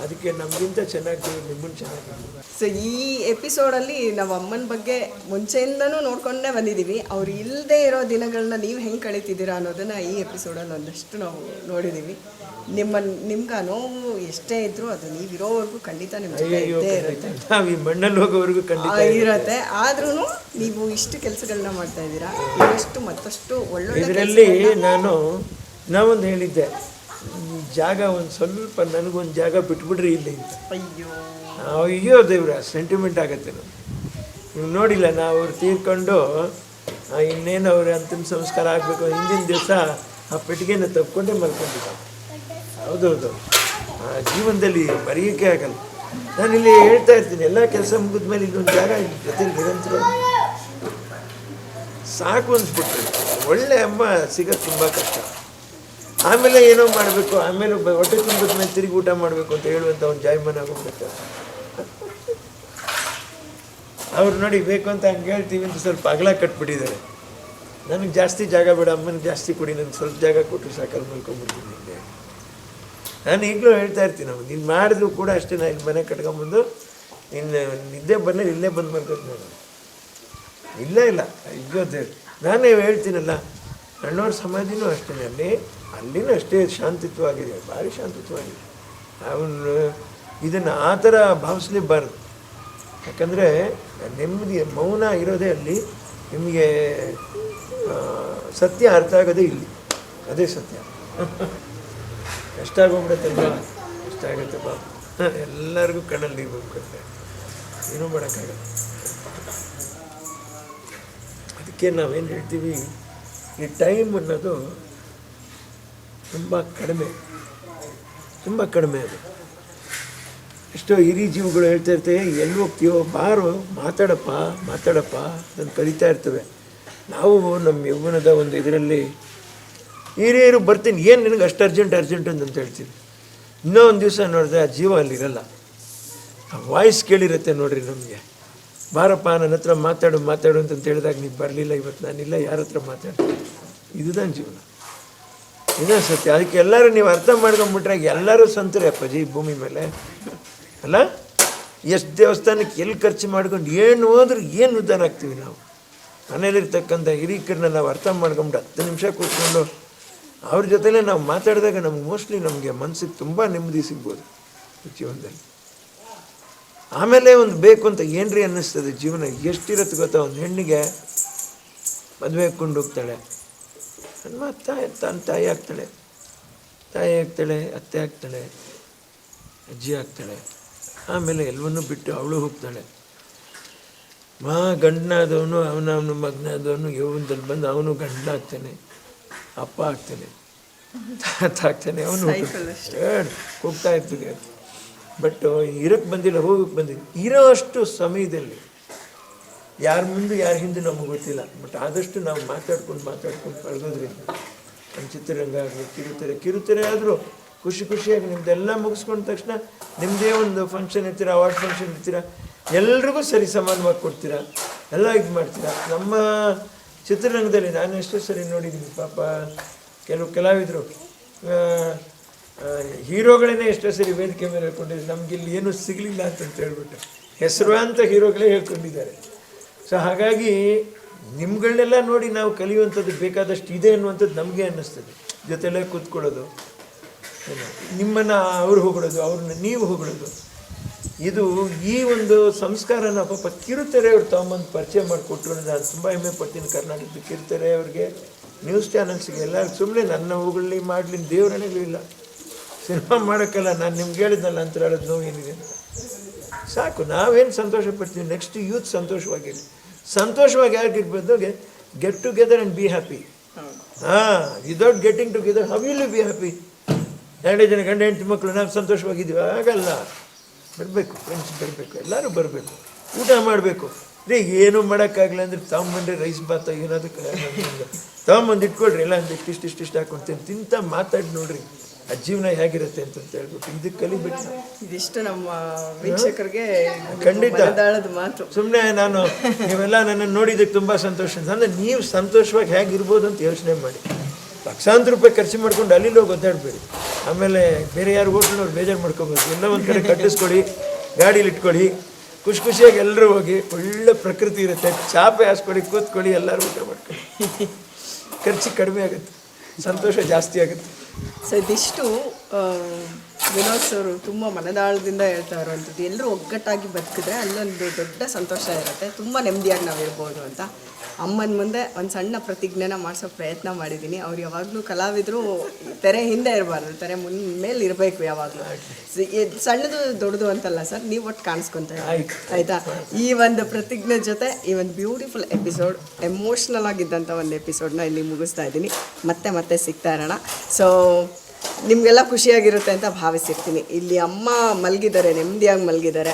[SPEAKER 1] ಅದಕ್ಕೆ ನಮಗಿಂತ ಚೆನ್ನಾಗಿ ನಿಮ್ಮನ್ನು ಚೆನ್ನಾಗಿ.
[SPEAKER 2] ಸೊ ಈ ಎಪಿಸೋಡಲ್ಲಿ ನಾವು ಅಮ್ಮನ ಬಗ್ಗೆ ಮುಂಚೆಯಿಂದನೂ ನೋಡ್ಕೊಂಡೇ ಬಂದಿದ್ದೀವಿ. ಅವ್ರು ಇಲ್ಲದೆ ಇರೋ ದಿನಗಳನ್ನ ನೀವು ಹೆಂಗೆ ಕಳೀತಿದ್ದೀರಾ ಅನ್ನೋದನ್ನು ಈ ಎಪಿಸೋಡಲ್ಲಿ ಒಂದಷ್ಟು ನಾವು ನೋಡಿದ್ದೀವಿ. ನಿಮ್ಗೆ ಆ ನೋವು ಎಷ್ಟೇ ಇದ್ರೂ ಅದು ನೀವಿರೋವರೆಗೂ ಖಂಡಿತ ನಿಮ್ಗೆ ಇದ್ದೇ ಇರುತ್ತೆ.
[SPEAKER 1] ನಾವು ಈ ಮಣ್ಣಲ್ಲಿ ಹೋಗೋವರೆಗೂ ಖಂಡಿತ
[SPEAKER 2] ಇರುತ್ತೆ. ಆದ್ರೂ ನೀವು ಇಷ್ಟು ಕೆಲಸಗಳನ್ನ ಮಾಡ್ತಾ ಇದ್ದೀರಾ. ಇನ್ನಷ್ಟು ಮತ್ತಷ್ಟು ಒಳ್ಳೊಳ್ಳೆ
[SPEAKER 1] ಇದರಲ್ಲಿ ನಾವೊಂದು ಹೇಳಿದ್ದೆ, ಜಾಗ ಒಂದು ಸ್ವಲ್ಪ ನನಗೊಂದು ಜಾಗ ಬಿಟ್ಬಿಡ್ರಿ ಇಲ್ಲಿ ಅಂತ. ಅಯ್ಯೋ ದೇವ್ರ ಸೆಂಟಿಮೆಂಟ್ ಆಗತ್ತೆ. ನೀವು ನೋಡಿಲ್ಲ, ನಾವು ಅವ್ರು ತೀರ್ಕೊಂಡು ಇನ್ನೇನು ಅವ್ರ ಅಂತಿಮ ಸಂಸ್ಕಾರ ಆಗಬೇಕು, ಹಿಂದಿನ ದಿವಸ ಆ ಪೆಟ್ಟಿಗೆನ ತಪ್ಕೊಂಡೇ ಮಲ್ಕೊಂಡಿದ್ದ. ಹೌದೌದು, ಆ ಜೀವನದಲ್ಲಿ ಮರೆಯೋಕ್ಕೆ ಆಗಲ್ಲ. ನಾನು ಇಲ್ಲಿ ಹೇಳ್ತಾ ಇರ್ತೀನಿ, ಎಲ್ಲ ಕೆಲಸ ಮುಗಿದ್ಮೇಲೆ ಇನ್ನೊಂದು ಜಾಗ ಜೊತೆ ನಿರಂತರ ಸಾಕು ಅನ್ಸ್ಬಿಟ್ರಿ. ಒಳ್ಳೆ ಅಮ್ಮ ಸಿಗೋದು ತುಂಬ ಕಷ್ಟ. ಆಮೇಲೆ ಏನೋ ಮಾಡಬೇಕು, ಆಮೇಲೆ ಹೊಟ್ಟೆ ತುಂಬಿದ ಮೇಲೆ ತಿರುಗಿ ಊಟ ಮಾಡಬೇಕು ಅಂತ ಹೇಳುವಂಥ ಒಂದು ಜಾಯಮಾನ ಆಗೋಗ್ಬಿಡುತ್ತೆ. ಅವ್ರು ನೋಡಿ ಬೇಕು ಅಂತ ಹಂಗೆ ಹೇಳ್ತೀವಿ ಅಂತ ಸ್ವಲ್ಪ ಅಗಲ ಕಟ್ಬಿಟ್ಟಿದ್ದಾರೆ. ನನಗೆ ಜಾಸ್ತಿ ಜಾಗ ಬೇಡ, ಅಮ್ಮನಿಗೆ ಜಾಸ್ತಿ ಕೊಡಿ, ನನಗೆ ಸ್ವಲ್ಪ ಜಾಗ ಕೊಟ್ಟು ಸಾಕಲ್ಲಿ ಮಲ್ಕೊಂಡ್ಬಿಡ್ತೀನಿ ಹಿಂಗೆ. ನಾನು ಈಗಲೂ ಹೇಳ್ತಾ ಇರ್ತೀನಿ, ನಾವು ನೀನು ಮಾಡಿದ್ರು ಕೂಡ ಅಷ್ಟೇ. ನಾನು ಇಲ್ಲಿ ಮನೆ ಕಟ್ಕೊಂಬಂದು ಇನ್ನು ನಿದ್ದೆ ಬಂದರೆ ಇಲ್ಲೇ ಬಂದು ಮಲ್ಕೊತೀನಿ ನಾನು. ಇಲ್ಲ ಅಯ್ಯೋ ದೇವ್ರು, ನಾನೇ ಹೇಳ್ತೀನಲ್ಲ, ಅಣ್ಣವ್ರ ಸಮಾಧಿನೂ ಅಷ್ಟೇ, ಅಲ್ಲಿನೂ ಅಷ್ಟೇ ಶಾಂತಿತ್ವವಾಗಿದೆ, ಭಾರಿ ಶಾಂತಿತ್ವವಾಗಿದೆ. ಅವನು ಇದನ್ನು ಆ ಥರ ಭಾವಿಸ್ಲೇಬಾರ್ದು. ಯಾಕಂದರೆ ನೆಮ್ಮದಿ ಮೌನ ಇರೋದೇ ಅಲ್ಲಿ. ನಿಮಗೆ ಸತ್ಯ ಅರ್ಥ ಆಗೋದೇ ಇಲ್ಲಿ, ಅದೇ ಸತ್ಯ. ಕಷ್ಟ ಆಗೋಗ್ಬಿಡತ್ತಲ್ವ, ಕಷ್ಟ ಆಗುತ್ತಪ್ಪ, ಎಲ್ಲರಿಗೂ ಕಣ್ಣಲ್ಲಿ ನೀರು ಬಂದ್ಬಿಡುತ್ತೆ, ಏನೂ ಮಾಡೋಕ್ಕಾಗಲ್ಲ. ಅದಕ್ಕೆ ನಾವೇನು ಹೇಳ್ತೀವಿ, ಈ ಟೈಮ್ ಅನ್ನೋದು ತುಂಬ ಕಡಿಮೆ ಅದು. ಎಷ್ಟೋ ಹಿರಿ ಜೀವಗಳು ಹೇಳ್ತಾ ಇರ್ತೇವೆ, ಎಲ್ಲಿ ಹೋಗ್ತೀವೋ ಬಾರೋ ಮಾತಾಡಪ್ಪ ಅದನ್ನು ಕರಿತಾ ಇರ್ತವೆ. ನಾವು ನಮ್ಮ ಯೌವನದ ಒಂದು ಇದರಲ್ಲಿ ಹಿರಿಯರು ಬರ್ತೀನಿ, ಏನು ನಿನಗೆ ಅಷ್ಟು ಅರ್ಜೆಂಟ್ ಅಂತ ಹೇಳ್ತೀನಿ. ಇನ್ನೂ ಒಂದು ದಿವಸ ನೋಡಿದ್ರೆ ಆ ಜೀವ ಅಲ್ಲಿರಲ್ಲ, ಆ ವಾಯ್ಸ್ ಕೇಳಿರುತ್ತೆ ನೋಡ್ರಿ ನಮಗೆ. ಬಾರಪ್ಪ ನನ್ನ ಹತ್ರ ಮಾತಾಡು ಅಂತ ಹೇಳಿದಾಗ ನೀವು ಬರಲಿಲ್ಲ, ಇವತ್ತು ನಾನಿಲ್ಲ, ಯಾರ ಹತ್ರ ಮಾತಾಡ್ತೀನಿ? ಇದುதான் ಜೀವನ, ಇದೇ ಸತ್ಯ. ಅದಕ್ಕೆ ಎಲ್ಲರೂ ನೀವು ಅರ್ಥ ಮಾಡ್ಕೊಂಬಿಟ್ರೆ ಎಲ್ಲರೂ ಸಂತರೇ ಅಪ್ಪಾಜಿ ಭೂಮಿ ಮೇಲೆ ಅಲ್ಲ. ಎಷ್ಟು ದೇವಸ್ಥಾನಕ್ಕೆ ಎಲ್ಲಿ ಖರ್ಚು ಮಾಡ್ಕೊಂಡು ಏನು ಹೋದ್ರೂ ಏನು ಉದ್ಧಾರ ಆಗ್ತೀವಿ ನಾವು. ಮನೇಲಿರ್ತಕ್ಕಂಥ ಹಿರಿಕರನ್ನ ನಾವು ಅರ್ಥ ಮಾಡ್ಕೊಂಬಿಟ್ಟು 10 ನಿಮಿಷ ಕೂತ್ಕೊಂಡು ಅವ್ರ ಜೊತೆಲೇ ನಾವು ಮಾತಾಡಿದಾಗ ನಮ್ಗೆ ಮೋಸ್ಟ್ಲಿ ನಮಗೆ ಮನಸ್ಸಿಗೆ ತುಂಬ ನೆಮ್ಮದಿ ಸಿಗ್ಬೋದು ಜೀವನದಲ್ಲಿ. ಆಮೇಲೆ ಒಂದು ಬೇಕು ಅಂತ ಏನ್ರಿ ಅನ್ನಿಸ್ತದೆ. ಜೀವನ ಎಷ್ಟಿರುತ್ತೆ ಗೊತ್ತಾ, ಒಂದು ಹೆಣ್ಣಿಗೆ ಮದುವೆ ಹಾಕ್ಕೊಂಡು ಹೋಗ್ತಾಳೆ, ತನ್ನ ತಾಯಿ ಆಗ್ತಾಳೆ, ಅತ್ತೆ ಆಗ್ತಾಳೆ, ಅಜ್ಜಿ ಆಗ್ತಾಳೆ, ಆಮೇಲೆ ಎಲ್ಲವನ್ನೂ ಬಿಟ್ಟು ಅವಳು ಹೋಗ್ತಾಳೆ. ಗಂಡನಾದವನು ಅವನ ಮಗನಾದವನು ಯೌವನದಲ್ಲಿ ಬಂದು ಅವನು ಗಂಡನಾಗ್ತಾನೆ, ಅಪ್ಪ ಆಗ್ತಾನೆ, ತಾತ ಆಗ್ತಾನೆ, ಅವನು ಹೋಗ್ತಾ ಇರ್ತದೆ. ಬಟ್ ಇರೋಕ್ಕೆ ಬಂದಿಲ್ಲ, ಹೋಗಕ್ಕೆ ಬಂದಿಲ್ಲ. ಇರೋ ಅಷ್ಟು ಸಮಯದಲ್ಲಿ ಯಾರ ಮುಂದೆ ಯಾರ ಹಿಂದೆ ನಮಗೆ ಗೊತ್ತಿಲ್ಲ. ಬಟ್ ಆದಷ್ಟು ನಾವು ಮಾತಾಡ್ಕೊಂಡು ಪಳಗೋದ್ರಿಂದ ನಮ್ಮ ಚಿತ್ರರಂಗ ಆಗಲಿ, ಕಿರುತೆರೆ ಆದರೂ ಖುಷಿಯಾಗಿ ನಿಮ್ಮದೆಲ್ಲ ಮುಗಿಸ್ಕೊಂಡ ತಕ್ಷಣ ನಿಮ್ಮದೇ ಒಂದು ಫಂಕ್ಷನ್ ಇರ್ತೀರ, ಅವಾರ್ಡ್ ಫಂಕ್ಷನ್ ಇರ್ತೀರ, ಎಲ್ರಿಗೂ ಸರಿ ಸಮಾನವಾಗಿ ಕೊಡ್ತೀರಾ, ಎಲ್ಲ ಇದು ಮಾಡ್ತೀರಾ. ನಮ್ಮ ಚಿತ್ರರಂಗದಲ್ಲಿ ನಾನು ಎಷ್ಟೋ ಸರಿ ನೋಡಿದ್ದೀನಿ, ಪಾಪ ಕೆಲವು ಕಲಾವಿದರು ಹೀರೋಗಳನ್ನೇ ಎಷ್ಟೋ ಸರಿ ವೇದಿಕೆ ಮೇಲೆ ಹೇಳ್ಕೊಂಡಿದ್ದಾರೆ, ನಮ್ಗೆ ಇಲ್ಲಿ ಏನೂ ಸಿಗಲಿಲ್ಲ ಅಂತ ಹೇಳ್ಬಿಟ್ಟು ಹೆಸರುವಂಥ ಹೀರೋಗಳೇ ಹೇಳ್ಕೊಂಡಿದ್ದಾರೆ. ಸೊ ಹಾಗಾಗಿ ನಿಮ್ಗಳನ್ನೆಲ್ಲ ನೋಡಿ ನಾವು ಕಲಿಯುವಂಥದ್ದು ಬೇಕಾದಷ್ಟು ಇದೆ ಅನ್ನುವಂಥದ್ದು ನಮಗೆ ಅನ್ನಿಸ್ತದೆ. ಜೊತೆಲೇ ಕೂತ್ಕೊಳ್ಳೋದು, ನಿಮ್ಮನ್ನು ಅವ್ರು ಹೊಗಳೋದು, ಅವ್ರನ್ನ ನೀವು ಹೊಗಳೋದು, ಇದು ಈ ಒಂದು ಸಂಸ್ಕಾರನ ಪಾಪ ಕಿರುತೆರೆ ಅವ್ರು ತಗೊಂಬಂದು ಪರಿಚಯ ಮಾಡಿಕೊಟ್ರು. ನಾನು ತುಂಬ ಹೆಮ್ಮೆ ಪಡ್ತೀನಿ ಕರ್ನಾಟಕದ ಕಿರುತೆರೆ ಅವ್ರಿಗೆ, ನ್ಯೂಸ್ ಚಾನಲ್ಸ್ಗೆ ಎಲ್ಲ. ಸುಮ್ಮನೆ ನನ್ನ ಹೋಗಲಿ ಮಾಡಲಿ ದೇವರಣೆಗಳು ಇಲ್ಲ, ಸಿನಿಮಾ ಮಾಡೋಕ್ಕಲ್ಲ. ನಾನು ನಿಮ್ಗೆ ಹೇಳಿದ್ನಲ್ಲ ಅಂತರಾಳದ ನೋವು ಏನಿದೆ ಅಂತ, ಸಾಕು. ನಾವೇನು ಸಂತೋಷ ಪಡ್ತೀವಿ, ನೆಕ್ಸ್ಟ್ ಯೂತ್ ಸಂತೋಷವಾಗಿರಲಿ. ಸಂತೋಷವಾಗಿ ಯಾರಿಗಿರ್ಬೋದು, get together and be happy. Without getting together how will you be happy? 2 ಜನ ಗಂಡ ಹೆಂಡತಿ ಮಕ್ಕಳು ನಾವು ಸಂತೋಷವಾಗಿದ್ದೀವಿ, ಆಗಲ್ಲ. ಬರಬೇಕು, ಫ್ರೆಂಡ್ಸ್ ಬರಬೇಕು, ಎಲ್ಲರೂ ಬರಬೇಕು, ಊಟ ಮಾಡಬೇಕು. ರೀ ಏನೂ ಮಾಡೋಕ್ಕಾಗಲ್ಲ ಅಂದರೆ ತಗೊಂಬಂದ್ರೆ ರೈಸ್ ಬಾತ ಏನಾದರೂ ತಗೊಂಬಂದು ಇಟ್ಕೊಳ್ರಿ, ಎಲ್ಲ ಒಂದು ಇಷ್ಟಿಷ್ಟು ಹಾಕ್ಕೊಡ್ತೀನಿ, ತಿಂತ ಮಾತಾಡಿ ನೋಡ್ರಿ ಆ ಜೀವನ ಹೇಗಿರುತ್ತೆ ಅಂತ ಹೇಳ್ಬಿಟ್ಟು ಇದಕ್ಕೆ ಕಲಿಬಿಟ್ಟು
[SPEAKER 2] ಇದಿಷ್ಟು ನಮ್ಮ ವೀಕ್ಷಕರಿಗೆ
[SPEAKER 1] ಖಂಡಿತ
[SPEAKER 2] ಮಾತು.
[SPEAKER 1] ಸುಮ್ಮನೆ ನಾನು ನೀವೆಲ್ಲ ನನ್ನನ್ನು ನೋಡಿದ್ದಕ್ಕೆ ತುಂಬ ಸಂತೋಷ. ಅಂದರೆ ನೀವು ಸಂತೋಷವಾಗಿ ಹೇಗಿರ್ಬೋದು ಅಂತ ಯೋಚನೆ ಮಾಡಿ. ಲಕ್ಷಾಂತರ ರೂಪಾಯಿ ಖರ್ಚು ಮಾಡ್ಕೊಂಡು ಅಲ್ಲಿ ಹೋಗಿ ಒದ್ದಾಡಬೇಡಿ. ಆಮೇಲೆ ಬೇರೆ ಯಾರು ಹೋಟ್ಲವ್ರು ಬೇಜಾರು ಮಾಡ್ಕೋಬೋದು. ಎಲ್ಲ ಒಂದು ಕಡೆ ಕಟ್ಟಿಸ್ಕೊಳ್ಳಿ, ಗಾಡೀಲಿ ಇಟ್ಕೊಳ್ಳಿ, ಖುಷಿಯಾಗಿ ಎಲ್ಲರೂ ಹೋಗಿ. ಒಳ್ಳೆ ಪ್ರಕೃತಿ ಇರುತ್ತೆ, ಚಾಪೆ ಹಾಸ್ಕೊಳ್ಳಿ, ಕೂತ್ಕೊಳ್ಳಿ, ಎಲ್ಲರೂ ಊಟ ಮಾಡ್ಕೊಳ್ಳಿ. ಖರ್ಚು ಕಡಿಮೆ ಆಗುತ್ತೆ, ಸಂತೋಷ ಜಾಸ್ತಿ ಆಗುತ್ತೆ.
[SPEAKER 2] ಸೊ ಇದಿಷ್ಟು ವಿನೋದ್ ಸರ್ ತುಂಬ ಮನದಾಳದಿಂದ ಹೇಳ್ತಾ ಇರುವಂಥದ್ದು. ಎಲ್ಲರೂ ಒಗ್ಗಟ್ಟಾಗಿ ಬದುಕಿದ್ರೆ ಅಲ್ಲೊಂದು ದೊಡ್ಡ ಸಂತೋಷ ಇರುತ್ತೆ, ತುಂಬ ನೆಮ್ಮದಿಯಾಗಿ ನಾವು ಇರ್ಬೋದು ಅಂತ. ಅಮ್ಮನ ಮುಂದೆ ಒಂದು ಸಣ್ಣ ಪ್ರತಿಜ್ಞೆನ ಮಾಡಿಸೋ ಪ್ರಯತ್ನ ಮಾಡಿದ್ದೀನಿ. ಅವ್ರು ಯಾವಾಗಲೂ ಕಲಾವಿದರು ತೆರೆ ಹಿಂದೆ ಇರಬಾರ್ದು, ತೆರೆ ಮೇಲೆ ಇರಬೇಕು ಯಾವಾಗಲೂ. ಸಣ್ಣದು ದೊಡ್ಡದು ಅಂತಲ್ಲ ಸರ್, ನೀವು ಒಟ್ಟು ಕಾಣಿಸ್ಕೊತ ಆಯಿತಾ? ಈ ಒಂದು ಪ್ರತಿಜ್ಞೆ ಜೊತೆ ಈ ಒಂದು ಬ್ಯೂಟಿಫುಲ್ ಎಪಿಸೋಡ್, ಎಮೋಷ್ನಲ್ ಆಗಿದ್ದಂಥ ಒಂದು ಎಪಿಸೋಡ್ನ ಇಲ್ಲಿ ಮುಗಿಸ್ತಾ ಇದ್ದೀನಿ. ಮತ್ತೆ ಸಿಗ್ತಾ ಇರೋಣ. ಸೊ ನಿಮಗೆಲ್ಲ ಖುಷಿಯಾಗಿರುತ್ತೆ ಅಂತ ಭಾವಿಸಿರ್ತೀನಿ. ಇಲ್ಲಿ ಅಮ್ಮ ಮಲಗಿದ್ದಾರೆ, ನೆಮ್ಮದಿಯಾಗಿ ಮಲಗಿದ್ದಾರೆ.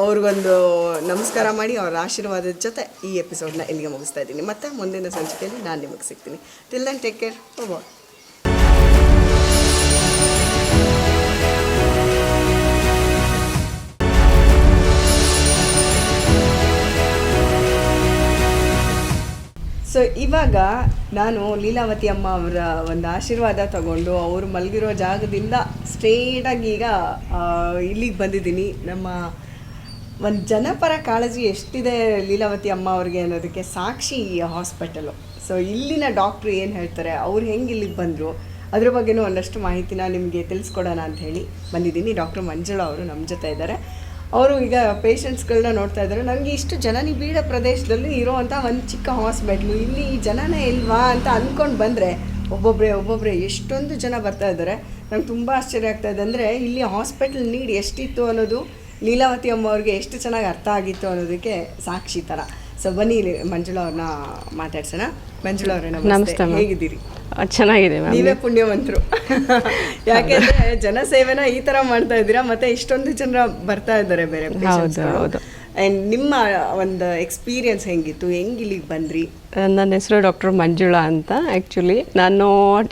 [SPEAKER 2] ಅವ್ರಿಗೊಂದು ನಮಸ್ಕಾರ ಮಾಡಿ ಅವ್ರ ಆಶೀರ್ವಾದದ ಜೊತೆ ಈ ಎಪಿಸೋಡ್ನ ಇಲ್ಲಿಗೆ ಮುಗಿಸ್ತಾ ಇದ್ದೀನಿ. ಮತ್ತೆ ಮುಂದಿನ ಸಂಚಿಕೆಯಲ್ಲಿ ನಾನು ನಿಮಗೆ ಸಿಗ್ತೀನಿ. ಟಿಲ್ ದೆನ್ ಟೇಕ್ ಕೇರ್, ಬಾಯ್. ಸೊ ಇವಾಗ ನಾನು ಲೀಲಾವತಿ ಅಮ್ಮ ಅವರ ಒಂದು ಆಶೀರ್ವಾದ ತಗೊಂಡು ಅವರು ಮಲಗಿರೋ ಜಾಗದಿಂದ ಸ್ಟ್ರೇಟಾಗಿ ಈಗ ಇಲ್ಲಿಗೆ ಬಂದಿದ್ದೀನಿ. ನಮ್ಮ ಒಂದು ಜನಪರ ಕಾಳಜಿ ಎಷ್ಟಿದೆ ಲೀಲಾವತಿ ಅಮ್ಮ ಅವ್ರಿಗೆ ಅನ್ನೋದಕ್ಕೆ ಸಾಕ್ಷಿ ಈ ಹಾಸ್ಪಿಟಲು. ಸೊ ಇಲ್ಲಿನ ಡಾಕ್ಟ್ರು ಏನು ಹೇಳ್ತಾರೆ, ಅವ್ರು ಹೆಂಗೆ ಇಲ್ಲಿಗೆ ಬಂದರು, ಅದ್ರ ಬಗ್ಗೆನೂ ಒಂದಷ್ಟು ಮಾಹಿತಿನ ನಿಮಗೆ ತಿಳಿಸ್ಕೊಡೋಣ ಅಂತ ಹೇಳಿ ಬಂದಿದ್ದೀನಿ. ಡಾಕ್ಟ್ರ್ ಮಂಜುಳಾ ಅವರು ನಮ್ಮ ಜೊತೆ ಇದ್ದಾರೆ. ಅವರು ಈಗ ಪೇಷಂಟ್ಸ್ಗಳನ್ನ ನೋಡ್ತಾ ಇದ್ದಾರೆ. ನನಗೆ ಇಷ್ಟು ಜನನಿಬಿಡ ಪ್ರದೇಶದಲ್ಲಿ ಇರೋವಂಥ ಒಂದು ಚಿಕ್ಕ ಹಾಸ್ಪಿಟ್ಲು, ಇಲ್ಲಿ ಜನನೇ ಇಲ್ವಾ ಅಂತ ಅಂದ್ಕೊಂಡು ಬಂದರೆ ಒಬ್ಬೊಬ್ಬರೇ ಎಷ್ಟೊಂದು ಜನ ಬರ್ತಾ ಇದ್ದಾರೆ. ನಂಗೆ ತುಂಬ ಆಶ್ಚರ್ಯ ಆಗ್ತಾಯಿದೆ. ಅಂದರೆ ಇಲ್ಲಿ ಹಾಸ್ಪಿಟಲ್ ನೀಡ್ ಎಷ್ಟಿತ್ತು ಅನ್ನೋದು ಲೀಲಾವತಿ ಅಮ್ಮ ಅವ್ರಿಗೆ ಎಷ್ಟು ಚೆನ್ನಾಗಿ ಅರ್ಥ ಆಗಿತ್ತು ಅನ್ನೋದಕ್ಕೆ ಸಾಕ್ಷಿ ಥರ. ಸೊ ಬನ್ನಿ ಮಂಜುಳಾ ಅವ್ರನ್ನ ಮಾತಾಡ್ಸೋಣ. ಮಂಜುಳಾ ಅವರೇ ನಮಸ್ತೆ, ಹೇಗಿದ್ದೀರಿ?
[SPEAKER 3] ಚೆನ್ನಾಗಿದೆ ಮ್ಯಾಮ್.
[SPEAKER 2] ನೀವೇ ಪುಣ್ಯವಂತರು. ಯಾಕೆಂದರೆ ಜನಸೇವೆನ ಈ ಥರ ಮಾಡ್ತಾ ಇದ್ದೀರಾ, ಮತ್ತು ಇಷ್ಟೊಂದು ಜನ ಬರ್ತಾ ಇದ್ದಾರೆ ಬೇರೆ.
[SPEAKER 3] ಹೌದು.
[SPEAKER 2] ಆ್ಯಂಡ್ ನಿಮ್ಮ ಒಂದು ಎಕ್ಸ್ಪೀರಿಯನ್ಸ್ ಹೆಂಗಿತ್ತು, ಹೆಂಗೆ ಇಲ್ಲಿಗೆ ಬಂದ್ರಿ?
[SPEAKER 3] ನನ್ನ ಹೆಸರು ಡಾಕ್ಟರ್ ಮಂಜುಳಾ ಅಂತ. ಆ್ಯಕ್ಚುಲಿ ನಾನು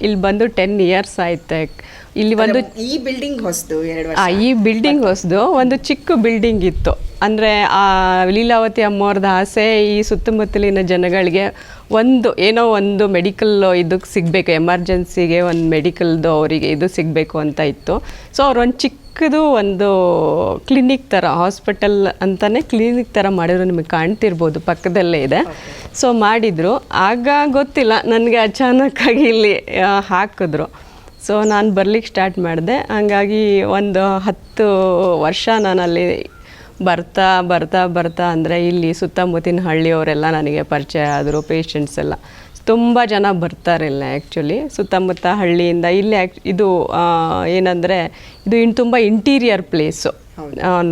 [SPEAKER 3] ಇಲ್ಲಿ ಬಂದು 10 years ಆಯ್ತು. ಇಲ್ಲಿ ಒಂದು
[SPEAKER 2] ಈ ಬಿಲ್ಡಿಂಗ್ ಹೊಸದು,
[SPEAKER 3] ಈ ಬಿಲ್ಡಿಂಗ್ ಹೊಸದು, ಒಂದು ಚಿಕ್ಕ ಬಿಲ್ಡಿಂಗ್ ಇತ್ತು. ಅಂದರೆ ಆ ಲೀಲಾವತಿ ಅಮ್ಮವ್ರದ್ದು ಆಸೆ ಈ ಸುತ್ತಮುತ್ತಲಿನ ಜನಗಳಿಗೆ ಏನೋ ಒಂದು ಮೆಡಿಕಲ್ ಇದಕ್ಕೆ ಸಿಗಬೇಕು, ಎಮರ್ಜೆನ್ಸಿಗೆ ಒಂದು ಮೆಡಿಕಲ್ದು ಅವರಿಗೆ ಇದು ಸಿಗಬೇಕು ಅಂತ ಇತ್ತು. ಸೊ ಅವ್ರು ಒಂದು ಚಿಕ್ಕದು ಒಂದು ಕ್ಲಿನಿಕ್ ಥರ, ಹಾಸ್ಪಿಟಲ್ ಅಂತಲೇ ಕ್ಲಿನಿಕ್ ಥರ ಮಾಡಿದ್ರು. ನಿಮಗೆ ಕಾಣ್ತಿರ್ಬೋದು, ಪಕ್ಕದಲ್ಲೇ ಇದೆ. ಸೊ ಮಾಡಿದರು. ಆಗ ಗೊತ್ತಿಲ್ಲ ನನಗೆ, ಅಚಾನಕ್ಕಾಗಿ ಇಲ್ಲಿ ಹಾಕಿದ್ರು. ಸೊ ನಾನು ಬರ್ಲಿಕ್ಕೆ ಸ್ಟಾರ್ಟ್ ಮಾಡಿದೆ. ಹಾಗಾಗಿ ಒಂದು 10 ವರ್ಷ ನಾನಲ್ಲಿ ಬರ್ತಾ ಅಂದರೆ ಇಲ್ಲಿ ಸುತ್ತಮುತ್ತಿನ ಹಳ್ಳಿಯವರೆಲ್ಲ ನನಗೆ ಪರಿಚಯ ಆದರು. ಪೇಷಂಟ್ಸ್ ಎಲ್ಲ ತುಂಬ ಜನ ಬರ್ತಾರಿಲ್ಲ ಆ್ಯಕ್ಚುಲಿ ಸುತ್ತಮುತ್ತ ಹಳ್ಳಿಯಿಂದ. ಇಲ್ಲಿ ಇದು ಏನಂದರೆ ಇದು ತುಂಬ ಇಂಟೀರಿಯರ್ ಪ್ಲೇಸು.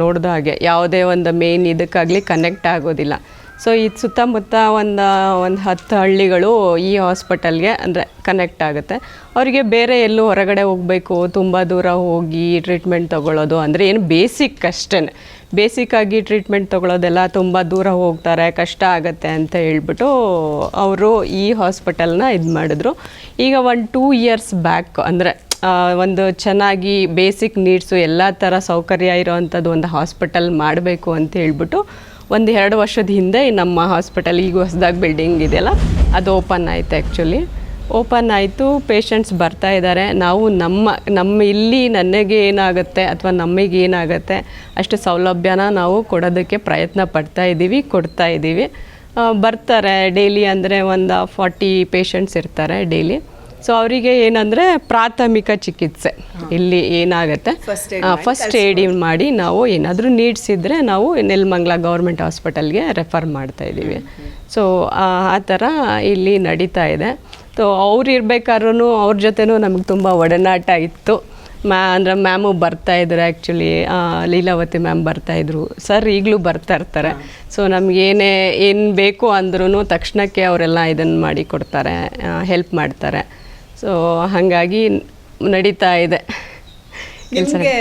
[SPEAKER 3] ನೋಡಿದ ಹಾಗೆ ಯಾವುದೇ ಒಂದು ಮೇನ್ ಇದಕ್ಕಾಗಲಿ ಕನೆಕ್ಟ್ ಆಗೋದಿಲ್ಲ. ಸೊ ಇದು ಸುತ್ತಮುತ್ತ ಒಂದು 10 ಹಳ್ಳಿಗಳು ಈ ಹಾಸ್ಪಿಟಲ್ಗೆ ಅಂದರೆ ಕನೆಕ್ಟ್ ಆಗುತ್ತೆ. ಅವರಿಗೆ ಬೇರೆ ಎಲ್ಲೂ ಹೊರಗಡೆ ಹೋಗಬೇಕು, ತುಂಬ ದೂರ ಹೋಗಿ ಟ್ರೀಟ್ಮೆಂಟ್ ತೊಗೊಳ್ಳೋದು ಅಂದರೆ ಏನು ಬೇಸಿಕ್ ಅಷ್ಟೇ. ಬೇಸಿಕ್ಕಾಗಿ ಟ್ರೀಟ್ಮೆಂಟ್ ತೊಗೊಳ್ಳೋದೆಲ್ಲ ತುಂಬ ದೂರ ಹೋಗ್ತಾರೆ, ಕಷ್ಟ ಆಗುತ್ತೆ ಅಂತ ಹೇಳ್ಬಿಟ್ಟು ಅವರು ಈ ಹಾಸ್ಪಿಟಲ್ನ ಇದು ಮಾಡಿದ್ರು. ಈಗ 2 years ಬ್ಯಾಕ್ ಅಂದರೆ ಒಂದು ಚೆನ್ನಾಗಿ ಬೇಸಿಕ್ ನೀಡ್ಸು ಎಲ್ಲ ಥರ ಸೌಕರ್ಯ ಇರೋವಂಥದ್ದು ಒಂದು ಹಾಸ್ಪಿಟಲ್ ಮಾಡಬೇಕು ಅಂತ ಹೇಳ್ಬಿಟ್ಟು 1-2 ವರ್ಷದ ಹಿಂದೆ ನಮ್ಮ ಹಾಸ್ಪಿಟಲ್ ಈಗ ಹೊಸದಾಗಿ ಬಿಲ್ಡಿಂಗ್ ಇದೆಯಲ್ಲ ಅದು ಓಪನ್ ಆಯಿತು ಆ್ಯಕ್ಚುಲಿ. ಓಪನ್ ಆಯಿತು, ಪೇಷಂಟ್ಸ್ ಬರ್ತಾ ಇದ್ದಾರೆ. ನಾವು ನಮ್ಮ ಇಲ್ಲಿ ನನಗೆ ಏನಾಗುತ್ತೆ ಅಥವಾ ನಮಗೆ ಏನಾಗುತ್ತೆ ಅಷ್ಟು ಸೌಲಭ್ಯನ ನಾವು ಕೊಡೋದಕ್ಕೆ ಪ್ರಯತ್ನ ಪಡ್ತಾ ಇದ್ದೀವಿ, ಕೊಡ್ತಾ ಇದ್ದೀವಿ. ಬರ್ತಾರೆ ಡೈಲಿ ಅಂದರೆ ಒಂದು 40 ಪೇಷಂಟ್ಸ್ ಇರ್ತಾರೆ ಡೈಲಿ. ಸೊ ಅವರಿಗೆ ಏನಂದರೆ ಪ್ರಾಥಮಿಕ ಚಿಕಿತ್ಸೆ ಇಲ್ಲಿ ಏನಾಗುತ್ತೆ ಫಸ್ಟ್ ಏಡ್ ಮಾಡಿ ನಾವು ಏನಾದರೂ ನೀಡ್ಸ್ ಇದ್ದರೆ ನಾವು ನೆಲಮಂಗಲ ಗೌರ್ಮೆಂಟ್ ಹಾಸ್ಪಿಟಲ್ಗೆ ರೆಫರ್ ಮಾಡ್ತಾ ಇದ್ದೀವಿ. ಸೊ ಆ ಥರ ಇಲ್ಲಿ ನಡೀತಾ ಇದೆ. ಸೊ ಅವ್ರು ಇರ್ಬೇಕಾದ್ರೂ ಅವ್ರ ಜೊತೆನೂ ನಮಗೆ ತುಂಬ ಒಡನಾಟ ಇತ್ತು. ಅಂದರೆ ಮ್ಯಾಮು ಬರ್ತಾಯಿದ್ರು, ಆ್ಯಕ್ಚುಲಿ ಲೀಲಾವತಿ ಮ್ಯಾಮ್ ಬರ್ತಾಯಿದ್ರು, ಸರ್ ಈಗಲೂ ಬರ್ತಾ ಇರ್ತಾರೆ. ಸೊ ನಮಗೇನೇ ಏನು ಬೇಕು ಅಂದ್ರೂ ತಕ್ಷಣಕ್ಕೆ ಅವರೆಲ್ಲ ಇದನ್ನು ಮಾಡಿ ಕೊಡ್ತಾರೆ, ಹೆಲ್ಪ್ ಮಾಡ್ತಾರೆ. ಸೊ ಹಾಗಾಗಿ ನಡೀತಾ ಇದೆ.
[SPEAKER 2] ನಿಮಗೆ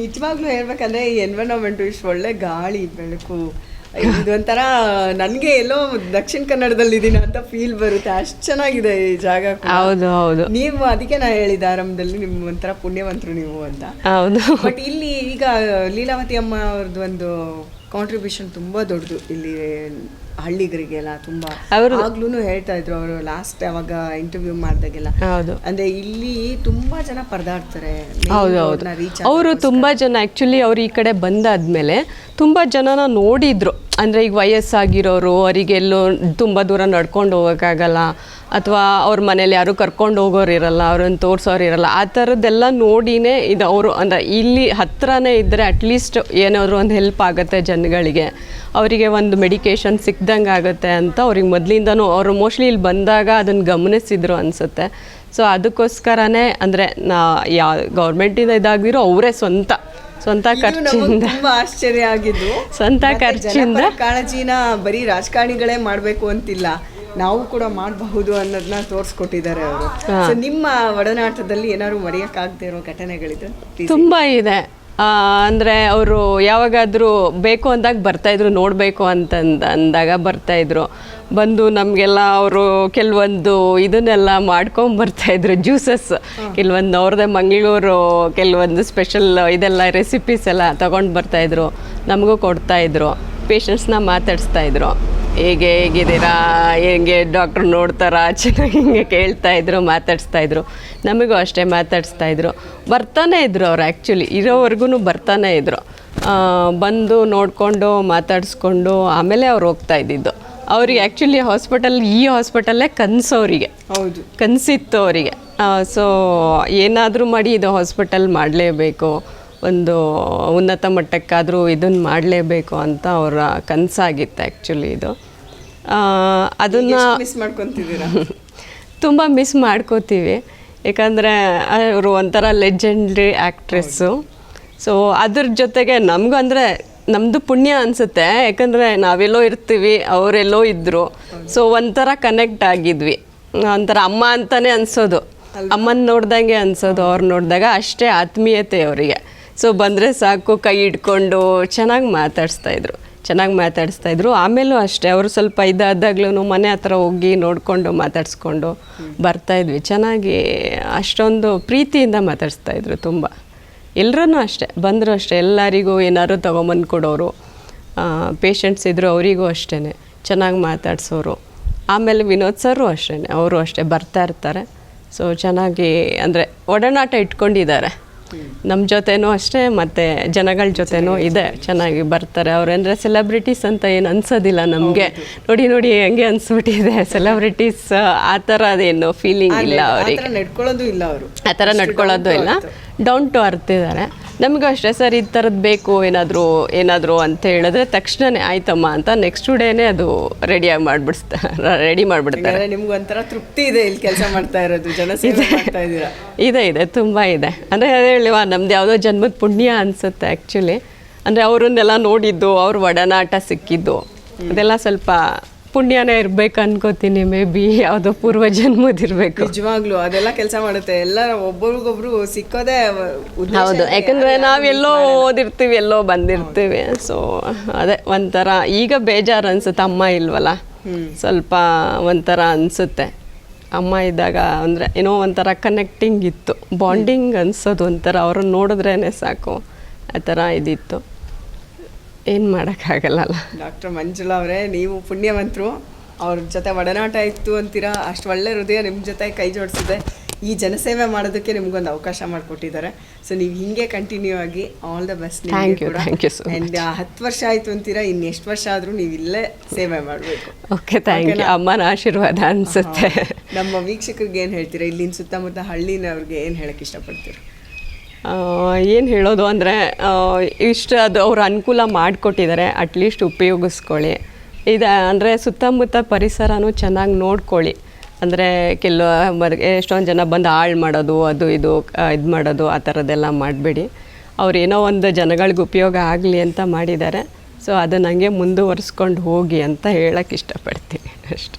[SPEAKER 2] ನಿಜವಾಗ್ಲೂ ಹೇಳ್ಬೇಕಂದ್ರೆ ಈ ಎನ್ವಿರಾನ್ಮೆಂಟು ಇಷ್ಟು ಒಳ್ಳೆ ಗಾಳಿ ಬೆಳಕು ಇದೊಂಥರ ನನಗೆ ಎಲ್ಲೋ ದಕ್ಷಿಣ ಕನ್ನಡದಲ್ಲಿ ಇದೀನ ಅಂತ ಫೀಲ್ ಬರುತ್ತೆ. ಅಷ್ಟು ಚೆನ್ನಾಗಿದೆ ಈ ಜಾಗ.
[SPEAKER 3] ಹೌದು ಹೌದು,
[SPEAKER 2] ನೀವು ಅದಕ್ಕೆ ನಾ ಹೇಳಿದ ಆರಂಭದಲ್ಲಿ ನಿಮ್ಮ ಒಂಥರ ಪುಣ್ಯವಂತರು ನೀವು ಅಂತ.
[SPEAKER 3] ಹೌದು.
[SPEAKER 2] ಬಟ್ ಇಲ್ಲಿ ಈಗ ಲೀಲಾವತಿ ಅಮ್ಮ ಅವ್ರದ್ದು ಒಂದು ಕಾಂಟ್ರಿಬ್ಯೂಷನ್ ತುಂಬ ದೊಡ್ಡದು ಇಲ್ಲಿ ಹಳ್ಳಿಗರಿಗೆಲ್ಲ. ತುಂಬ ಆಗ್ಲೂ ಹೇಳ್ತಾ ಇದ್ರು ಅವರು ಲಾಸ್ಟ್ ಅವಾಗ ಇಂಟರ್ವ್ಯೂ ಮಾಡಿದಾಗೆಲ್ಲ.
[SPEAKER 3] ಹೌದು,
[SPEAKER 2] ಅಂದ್ರೆ ಇಲ್ಲಿ ತುಂಬಾ ಜನ ಪರದಾಡ್ತಾರೆ.
[SPEAKER 3] ಹೌದು ಹೌದು, ಅವರು ತುಂಬ ಜನ ಆ್ಯಕ್ಚುಲಿ ಅವ್ರು ಈ ಕಡೆ ಬಂದಾದ್ಮೇಲೆ ತುಂಬ ಜನನ ನೋಡಿದ್ರು. ಅಂದರೆ ಈಗ ವಯಸ್ಸಾಗಿರೋರು, ಅವರಿಗೆಲ್ಲೋ ತುಂಬ ದೂರ ನಡ್ಕೊಂಡು ಹೋಗೋಕ್ಕಾಗಲ್ಲ, ಅಥವಾ ಅವ್ರ ಮನೇಲಿ ಯಾರು ಕರ್ಕೊಂಡು ಹೋಗೋರು ಇರಲ್ಲ, ಅವ್ರನ್ನ ತೋರಿಸೋರು ಇರಲ್ಲ. ಆ ಥರದ್ದೆಲ್ಲ ನೋಡಿನೇ ಇದು ಅವರು ಅಂದರೆ ಇಲ್ಲಿ ಹತ್ರನೇ ಇದ್ದರೆ ಅಟ್ಲೀಸ್ಟ್ ಏನಾದರೂ ಒಂದು ಹೆಲ್ಪ್ ಆಗುತ್ತೆ ಜನಗಳಿಗೆ, ಅವರಿಗೆ ಒಂದು ಮೆಡಿಕೇಷನ್ ಸಿಕ್ದಂಗೆ ಆಗುತ್ತೆ ಅಂತ ಅವ್ರಿಗೆ ಮೊದಲಿಂದನೂ ಅವರು ಮೋಸ್ಟ್ಲಿ ಇಲ್ಲಿ ಬಂದಾಗ ಅದನ್ನು ಗಮನಿಸಿದ್ರು ಅನಿಸುತ್ತೆ. ಸೊ ಅದಕ್ಕೋಸ್ಕರನೇ ಅಂದರೆ ಗೌರ್ಮೆಂಟಿಂದ ಇದಾಗಿರೋ ಅವರೇ ಸ್ವಂತ ಖರ್ಚಿಂದ,
[SPEAKER 2] ತುಂಬಾ ಆಶ್ಚರ್ಯ ಆಗಿದ್ದು,
[SPEAKER 3] ಸ್ವಂತ ಖರ್ಚಿಂದ
[SPEAKER 2] ಕಾಳಜಿನ ಬರೀ ರಾಜಕಾರಣಿಗಳೇ ಮಾಡಬೇಕು ಅಂತಿಲ್ಲ, ನಾವು ಕೂಡ ಮಾಡಬಹುದು ಅನ್ನೋದನ್ನ ತೋರಿಸ್ಕೊಟ್ಟಿದ್ದಾರೆ ಅವರು. ಸೊ ನಿಮ್ಮ ಒಡನಾಟದಲ್ಲಿ ಏನಾದ್ರು ಮರೆಯೋಕ್ಕಾಗದೇ ಇರೋ ಘಟನೆಗಳಿದೆ?
[SPEAKER 3] ತುಂಬ ಇದೆ. ಅಂದರೆ ಅವರು ಯಾವಾಗಾದರೂ ಬೇಕು ಅಂದಾಗ ಬರ್ತಾಯಿದ್ರು, ನೋಡಬೇಕು ಅಂದಾಗ ಬರ್ತಾಯಿದ್ರು. ಬಂದು ನಮಗೆಲ್ಲ ಅವರು ಕೆಲವೊಂದು ಇದನ್ನೆಲ್ಲ ಮಾಡ್ಕೊಂಬರ್ತಾಯಿದ್ರು, ಜ್ಯೂಸಸ್ ಕೆಲವೊಂದು ಅವ್ರದ್ದೇ ಮಂಗಳೂರು ಕೆಲವೊಂದು ಸ್ಪೆಷಲ್ ಇದೆಲ್ಲ ರೆಸಿಪೀಸ್ ಎಲ್ಲ ತೊಗೊಂಡು ಬರ್ತಾಯಿದ್ರು, ನಮಗೂ ಕೊಡ್ತಾಯಿದ್ರು. ಪೇಷಂಟ್ಸ್ನ ಮಾತಾಡಿಸ್ತಾಯಿದ್ರು, ಹೇಗಿದ್ದೀರಾ, ಹೇಗೆ ಡಾಕ್ಟ್ರು ನೋಡ್ತಾರಾ, ಚೆನ್ನಾಗಿ ಹಿಂಗೆ ಕೇಳ್ತಾಯಿದ್ರು, ಮಾತಾಡಿಸ್ತಾಯಿದ್ರು. ನಮಗೂ ಅಷ್ಟೇ ಮಾತಾಡಿಸ್ತಾಯಿದ್ರು. ಬರ್ತಾನೆ ಇದ್ದರು ಅವ್ರು, ಆ್ಯಕ್ಚುಲಿ ಇರೋವರೆಗೂ ಬರ್ತಾನೆ ಇದ್ದರು. ಬಂದು ನೋಡಿಕೊಂಡು ಮಾತಾಡಿಸ್ಕೊಂಡು ಆಮೇಲೆ ಅವ್ರು ಹೋಗ್ತಾ ಇದ್ದಿದ್ದು. ಅವ್ರಿಗೆ ಆ್ಯಕ್ಚುಲಿ ಈ ಹಾಸ್ಪಿಟಲ್ಲೇ ಕನಸು ಅವರಿಗೆ.
[SPEAKER 2] ಹೌದು,
[SPEAKER 3] ಕನಸಿತ್ತು ಅವರಿಗೆ. ಸೊ ಏನಾದರೂ ಮಾಡಿ ಇದು ಹಾಸ್ಪಿಟಲ್ ಮಾಡಲೇಬೇಕು, ಒಂದು ಉನ್ನತ ಮಟ್ಟಕ್ಕಾದರೂ ಇದನ್ನು ಮಾಡಲೇಬೇಕು ಅಂತ ಅವರ ಕನಸಾಗಿತ್ತು ಆ್ಯಕ್ಚುಲಿ ಇದು. ಅದನ್ನು
[SPEAKER 2] ಮಿಸ್ ಮಾಡ್ಕೊತಿದ್ದೀರಾ?
[SPEAKER 3] ತುಂಬ ಮಿಸ್ ಮಾಡ್ಕೋತೀವಿ, ಯಾಕಂದರೆ ಅವರು ಒಂಥರ ಲೆಜೆಂಡ್ರಿ ಆ್ಯಕ್ಟ್ರೆಸ್ಸು. ಸೊ ಅದ್ರ ಜೊತೆಗೆ ನಮಗೂ ಅಂದರೆ ನಮ್ಮದು ಪುಣ್ಯ ಅನಿಸುತ್ತೆ, ಯಾಕಂದರೆ ನಾವೆಲ್ಲೋ ಇರ್ತೀವಿ, ಅವರೆಲ್ಲೋ ಇದ್ದರು. ಸೊ ಒಂಥರ ಕನೆಕ್ಟ್ ಆಗಿದ್ವಿ, ಒಂಥರ ಅಮ್ಮ ಅಂತಲೇ ಅನಿಸೋದು, ಅಮ್ಮನ ನೋಡ್ದಂಗೆ ಅನಿಸೋದು. ಅವ್ರು ನೋಡಿದಾಗ ಅಷ್ಟೇ ಆತ್ಮೀಯತೆ ಅವರಿಗೆ. ಸೊ ಬಂದರೆ ಸಾಕು ಕೈ ಹಿಡ್ಕೊಂಡು ಚೆನ್ನಾಗಿ ಮಾತಾಡಿಸ್ತಾಯಿದ್ರು. ಆಮೇಲೂ ಅಷ್ಟೇ ಅವರು ಸ್ವಲ್ಪ ಇದಾದಾಗ್ಲೂ ಮನೆ ಹತ್ರ ಹೋಗಿ ನೋಡಿಕೊಂಡು ಮಾತಾಡಿಸ್ಕೊಂಡು ಬರ್ತಾಯಿದ್ವಿ. ಚೆನ್ನಾಗಿ ಅಷ್ಟೊಂದು ಪ್ರೀತಿಯಿಂದ ಮಾತಾಡಿಸ್ತಾಯಿದ್ರು ತುಂಬ. ಎಲ್ಲರೂ ಅಷ್ಟೇ, ಬಂದರೂ ಅಷ್ಟೇ ಎಲ್ಲರಿಗೂ ಏನಾದ್ರು ತೊಗೊಂಬಂದು ಕೊಡೋರು. ಪೇಷಂಟ್ಸ್ ಇದ್ದರು ಅವರಿಗೂ ಅಷ್ಟೇ ಚೆನ್ನಾಗಿ ಮಾತಾಡ್ಸೋರು. ಆಮೇಲೆ ವಿನೋದ್ ಸರು ಅಷ್ಟೇ, ಅವರು ಅಷ್ಟೇ ಬರ್ತಾ ಇರ್ತಾರೆ. ಸೊ ಚೆನ್ನಾಗಿ ಅಂದರೆ ಒಡನಾಟ ಇಟ್ಕೊಂಡಿದ್ದಾರೆ ನಮ್ಮ ಜೊತೆನೂ ಅಷ್ಟೇ, ಮತ್ತು ಜನಗಳ ಜೊತೆನೂ ಇದೆ, ಚೆನ್ನಾಗಿ ಬರ್ತಾರೆ. ಅವರಂದರೆ ಸೆಲೆಬ್ರಿಟೀಸ್ ಅಂತ ಏನು ಅನ್ಸೋದಿಲ್ಲ ನಮಗೆ. ನೋಡಿ ಹೆಂಗೆ ಅನಿಸ್ಬಿಟ್ಟಿದೆ ಸೆಲೆಬ್ರಿಟೀಸ್ ಆ ಥರ ಅದೇನು ಫೀಲಿಂಗ್ ಇಲ್ಲ ಅವ್ರಿಗೆ, ಆ ಥರ ನಡ್ಕೊಳ್ಳೋದು ಇಲ್ಲ, ಡೌನ್ ಟು ಅರ್ತ್ ಇದ್ದಾರೆ. ನಮಗೂ ಅಷ್ಟೇ, ಸರ್ ಈ ಥರದ್ದು ಬೇಕು ಏನಾದರೂ ಅಂತ ಹೇಳಿದ್ರೆ ತಕ್ಷಣವೇ ಆಯ್ತಮ್ಮ ಅಂತ ನೆಕ್ಸ್ಟ್ ಡೇನೇ ಅದು ರೆಡಿ ಮಾಡಿಬಿಡ್ತಾರೆ.
[SPEAKER 2] ನಿಮ್ಗೆ ಒಂಥರ ತೃಪ್ತಿ ಇದೆ ಇಲ್ಲಿ ಕೆಲಸ ಮಾಡ್ತಾ ಇರೋದು, ಜನಸೇವೆ ಮಾಡ್ತಾ ಇದ್ದೀರಾ?
[SPEAKER 3] ಇದೆ ತುಂಬ ಇದೆ. ಅಂದರೆ ಅದೇ ಹೇಳಿವ ನಮ್ದು ಯಾವುದೋ ಜನ್ಮದ ಪುಣ್ಯ ಅನಿಸುತ್ತೆ ಆ್ಯಕ್ಚುಲಿ. ಅಂದರೆ ಅವರನ್ನೆಲ್ಲ ನೋಡಿದ್ದು, ಅವ್ರ ಒಡನಾಟ ಸಿಕ್ಕಿದ್ದು, ಅದೆಲ್ಲ ಸ್ವಲ್ಪ ಪುಣ್ಯನೇ ಇರ್ಬೇಕು ಅನ್ಕೋತೀನಿ. ಮೇ ಬಿ ಯಾವುದೋ ಪೂರ್ವ ಜನ್ಮದಿರ್ಬೇಕು.
[SPEAKER 2] ನಿಜವಾಗ್ಲೂ ಅದೆಲ್ಲ ಕೆಲಸ ಮಾಡುತ್ತೆ, ಎಲ್ಲ ಒಬ್ಬರಿಗೊಬ್ರು ಸಿಕ್ಕೋದೇ.
[SPEAKER 3] ಹೌದು, ಯಾಕಂದರೆ ನಾವೆಲ್ಲೋ ಓದಿರ್ತೀವಿ, ಎಲ್ಲೋ ಬಂದಿರ್ತೀವಿ. ಸೊ ಅದೇ ಒಂಥರ ಈಗ ಬೇಜಾರು ಅನ್ಸುತ್ತೆ, ಅಮ್ಮ ಇಲ್ವಲ್ಲ, ಸ್ವಲ್ಪ ಒಂಥರ ಅನಿಸುತ್ತೆ. ಅಮ್ಮ ಇದ್ದಾಗ ಅಂದರೆ ಏನೋ ಒಂಥರ ಕನೆಕ್ಟಿಂಗ್ ಇತ್ತು, ಬಾಂಡಿಂಗ್ ಅನಿಸೋದು ಒಂಥರ, ಅವ್ರನ್ನ ನೋಡಿದ್ರೇ ಸಾಕು ಆ ಥರ ಇದಿತ್ತು. ಏನು ಮಾಡೋಕ್ಕಾಗಲ್ಲ.
[SPEAKER 2] ಡಾಕ್ಟರ್ ಮಂಜುಳಾ ಅವರೇ, ನೀವು ಪುಣ್ಯವಂತರು. ಅವ್ರ ಜೊತೆ ಒಡನಾಟ ಇತ್ತು ಅಂತೀರಾ, ಅಷ್ಟು ಒಳ್ಳೆ ಹೃದಯ ನಿಮ್ಮ ಜೊತೆ ಕೈ ಜೋಡಿಸಿದೆ. ಈ ಜನಸೇವೆ ಮಾಡೋದಕ್ಕೆ ನಿಮ್ಗೊಂದು ಅವಕಾಶ ಮಾಡಿಕೊಟ್ಟಿದ್ದಾರೆ. ಸೊ ನೀವು ಹಿಂಗೆ ಕಂಟಿನ್ಯೂ ಆಗಿ all the best.
[SPEAKER 3] Thank you so much.
[SPEAKER 2] And 10 ವರ್ಷ ಆಯಿತು ಅಂತೀರಾ, ಇನ್ನು ಎಷ್ಟು ವರ್ಷ ಆದರೂ ನೀವು ಇಲ್ಲೇ ಸೇವೆ ಮಾಡಬೇಕು.
[SPEAKER 3] Okay, thank you. ಅಮ್ಮನ ಆಶೀರ್ವಾದ ಅನಿಸುತ್ತೆ.
[SPEAKER 2] ನಮ್ಮ ವೀಕ್ಷಕರಿಗೆ ಏನು ಹೇಳ್ತೀರಾ, ಇಲ್ಲಿನ ಸುತ್ತಮುತ್ತ ಹಳ್ಳಿನವ್ರಿಗೆ ಏನು ಹೇಳಕ್ಕೆ ಇಷ್ಟಪಡ್ತೀರಾ?
[SPEAKER 3] ಏನು ಹೇಳೋದು ಅಂದರೆ ಇಷ್ಟು ಅದು ಅವ್ರು ಅನುಕೂಲ ಮಾಡಿಕೊಟ್ಟಿದ್ದಾರೆ, ಅಟ್ಲೀಸ್ಟ್ ಉಪಯೋಗಿಸ್ಕೊಳ್ಳಿ. ಇದು ಅಂದರೆ ಸುತ್ತಮುತ್ತ ಪರಿಸರನೂ ಚೆನ್ನಾಗಿ ನೋಡ್ಕೊಳ್ಳಿ. ಅಂದರೆ ಎಷ್ಟೊಂದು ಜನ ಬಂದು ಹಾಳು ಮಾಡೋದು, ಅದು ಇದು ಇದು ಮಾಡೋದು, ಆ ಥರದ್ದೆಲ್ಲ ಮಾಡಬೇಡಿ. ಅವ್ರು ಏನೋ ಒಂದು ಜನಗಳಿಗೆ ಉಪಯೋಗ ಆಗಲಿ ಅಂತ ಮಾಡಿದ್ದಾರೆ. ಸೊ ಅದು ನನಗೆ ಮುಂದುವರಿಸ್ಕೊಂಡು ಹೋಗಿ ಅಂತ ಹೇಳಕ್ಕೆ ಇಷ್ಟಪಡ್ತೀನಿ ಅಷ್ಟೆ.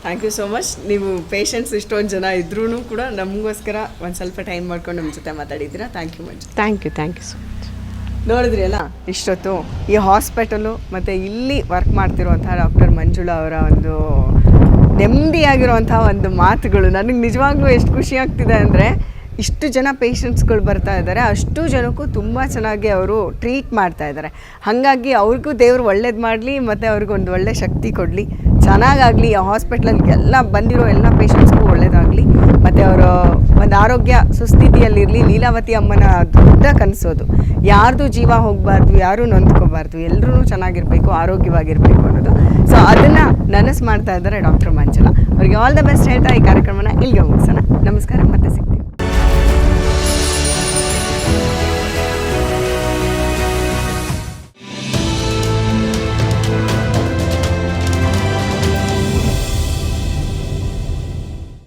[SPEAKER 2] Thank you so much. ನೀವು ಪೇಷಂಟ್ಸ್ ಇಷ್ಟೊಂದು ಜನ ಇದ್ರೂ ಕೂಡ ನಮಗೋಸ್ಕರ ಒಂದು ಸ್ವಲ್ಪ ಟೈಮ್ ಮಾಡ್ಕೊಂಡು ನಮ್ಮ ಜೊತೆ ಮಾತಾಡಿದ್ದೀರಾ. Thank you Manju.
[SPEAKER 3] Thank you so much.
[SPEAKER 2] ನೋಡಿದ್ರಿ ಅಲ್ಲ ಇಷ್ಟೊತ್ತು ಈ ಹಾಸ್ಪಿಟಲು ಮತ್ತು ಇಲ್ಲಿ ವರ್ಕ್ ಮಾಡ್ತಿರುವಂಥ ಡಾಕ್ಟರ್ ಮಂಜುಳಾ ಅವರ ಒಂದು ನೆಮ್ಮದಿಯಾಗಿರುವಂಥ ಒಂದು ಮಾತುಗಳು ನನಗೆ ನಿಜವಾಗ್ಲೂ ಎಷ್ಟು ಖುಷಿ ಆಗ್ತಿದೆ ಅಂದರೆ, ಇಷ್ಟು ಜನ ಪೇಷಂಟ್ಸ್ಗಳು ಬರ್ತಾ ಇದ್ದಾರೆ, ಅಷ್ಟು ಜನಕ್ಕೂ ತುಂಬ ಚೆನ್ನಾಗಿ ಅವರು ಟ್ರೀಟ್ ಮಾಡ್ತಾ ಇದ್ದಾರೆ. ಹಾಗಾಗಿ ಅವ್ರಿಗೂ ದೇವರು ಒಳ್ಳೇದು ಮಾಡಲಿ ಮತ್ತು ಅವ್ರಿಗೊಂದು ಒಳ್ಳೆ ಶಕ್ತಿ ಕೊಡಲಿ, ಚೆನ್ನಾಗಾಗಲಿ. ಆ ಹಾಸ್ಪಿಟ್ಲಲ್ಲಿ ಎಲ್ಲ ಬಂದಿರೋ ಎಲ್ಲ ಪೇಷಂಟ್ಸ್ಗೂ ಒಳ್ಳೇದಾಗಲಿ ಮತ್ತು ಅವರು ಒಂದು ಆರೋಗ್ಯ ಸುಸ್ಥಿತಿಯಲ್ಲಿರಲಿ. ಲೀಲಾವತಿ ಅಮ್ಮನ ದೊಡ್ಡ ಕನಸೋದು, ಯಾರ್ದು ಜೀವ ಹೋಗಬಾರ್ದು, ಯಾರೂ ನೊಂದ್ಕೋಬಾರ್ದು, ಎಲ್ಲರೂ ಚೆನ್ನಾಗಿರಬೇಕು, ಆರೋಗ್ಯವಾಗಿರಬೇಕು ಅನ್ನೋದು. ಸೊ ಅದನ್ನು ನನಸು ಮಾಡ್ತಾ ಇದ್ದಾರೆ ಡಾಕ್ಟರ್ ಮಂಜುಳಾ. ಅವರಿಗೆ ಆಲ್ ದ ಬೆಸ್ಟ್ ಹೇಳ್ತಾ ಈ ಕಾರ್ಯಕ್ರಮನ ಇಲ್ಲಿಗೆ ಮುಗಿಸೋಣ. ನಮಸ್ಕಾರ, ಮತ್ತೆ ಸಿಗ್ತೀವಿ.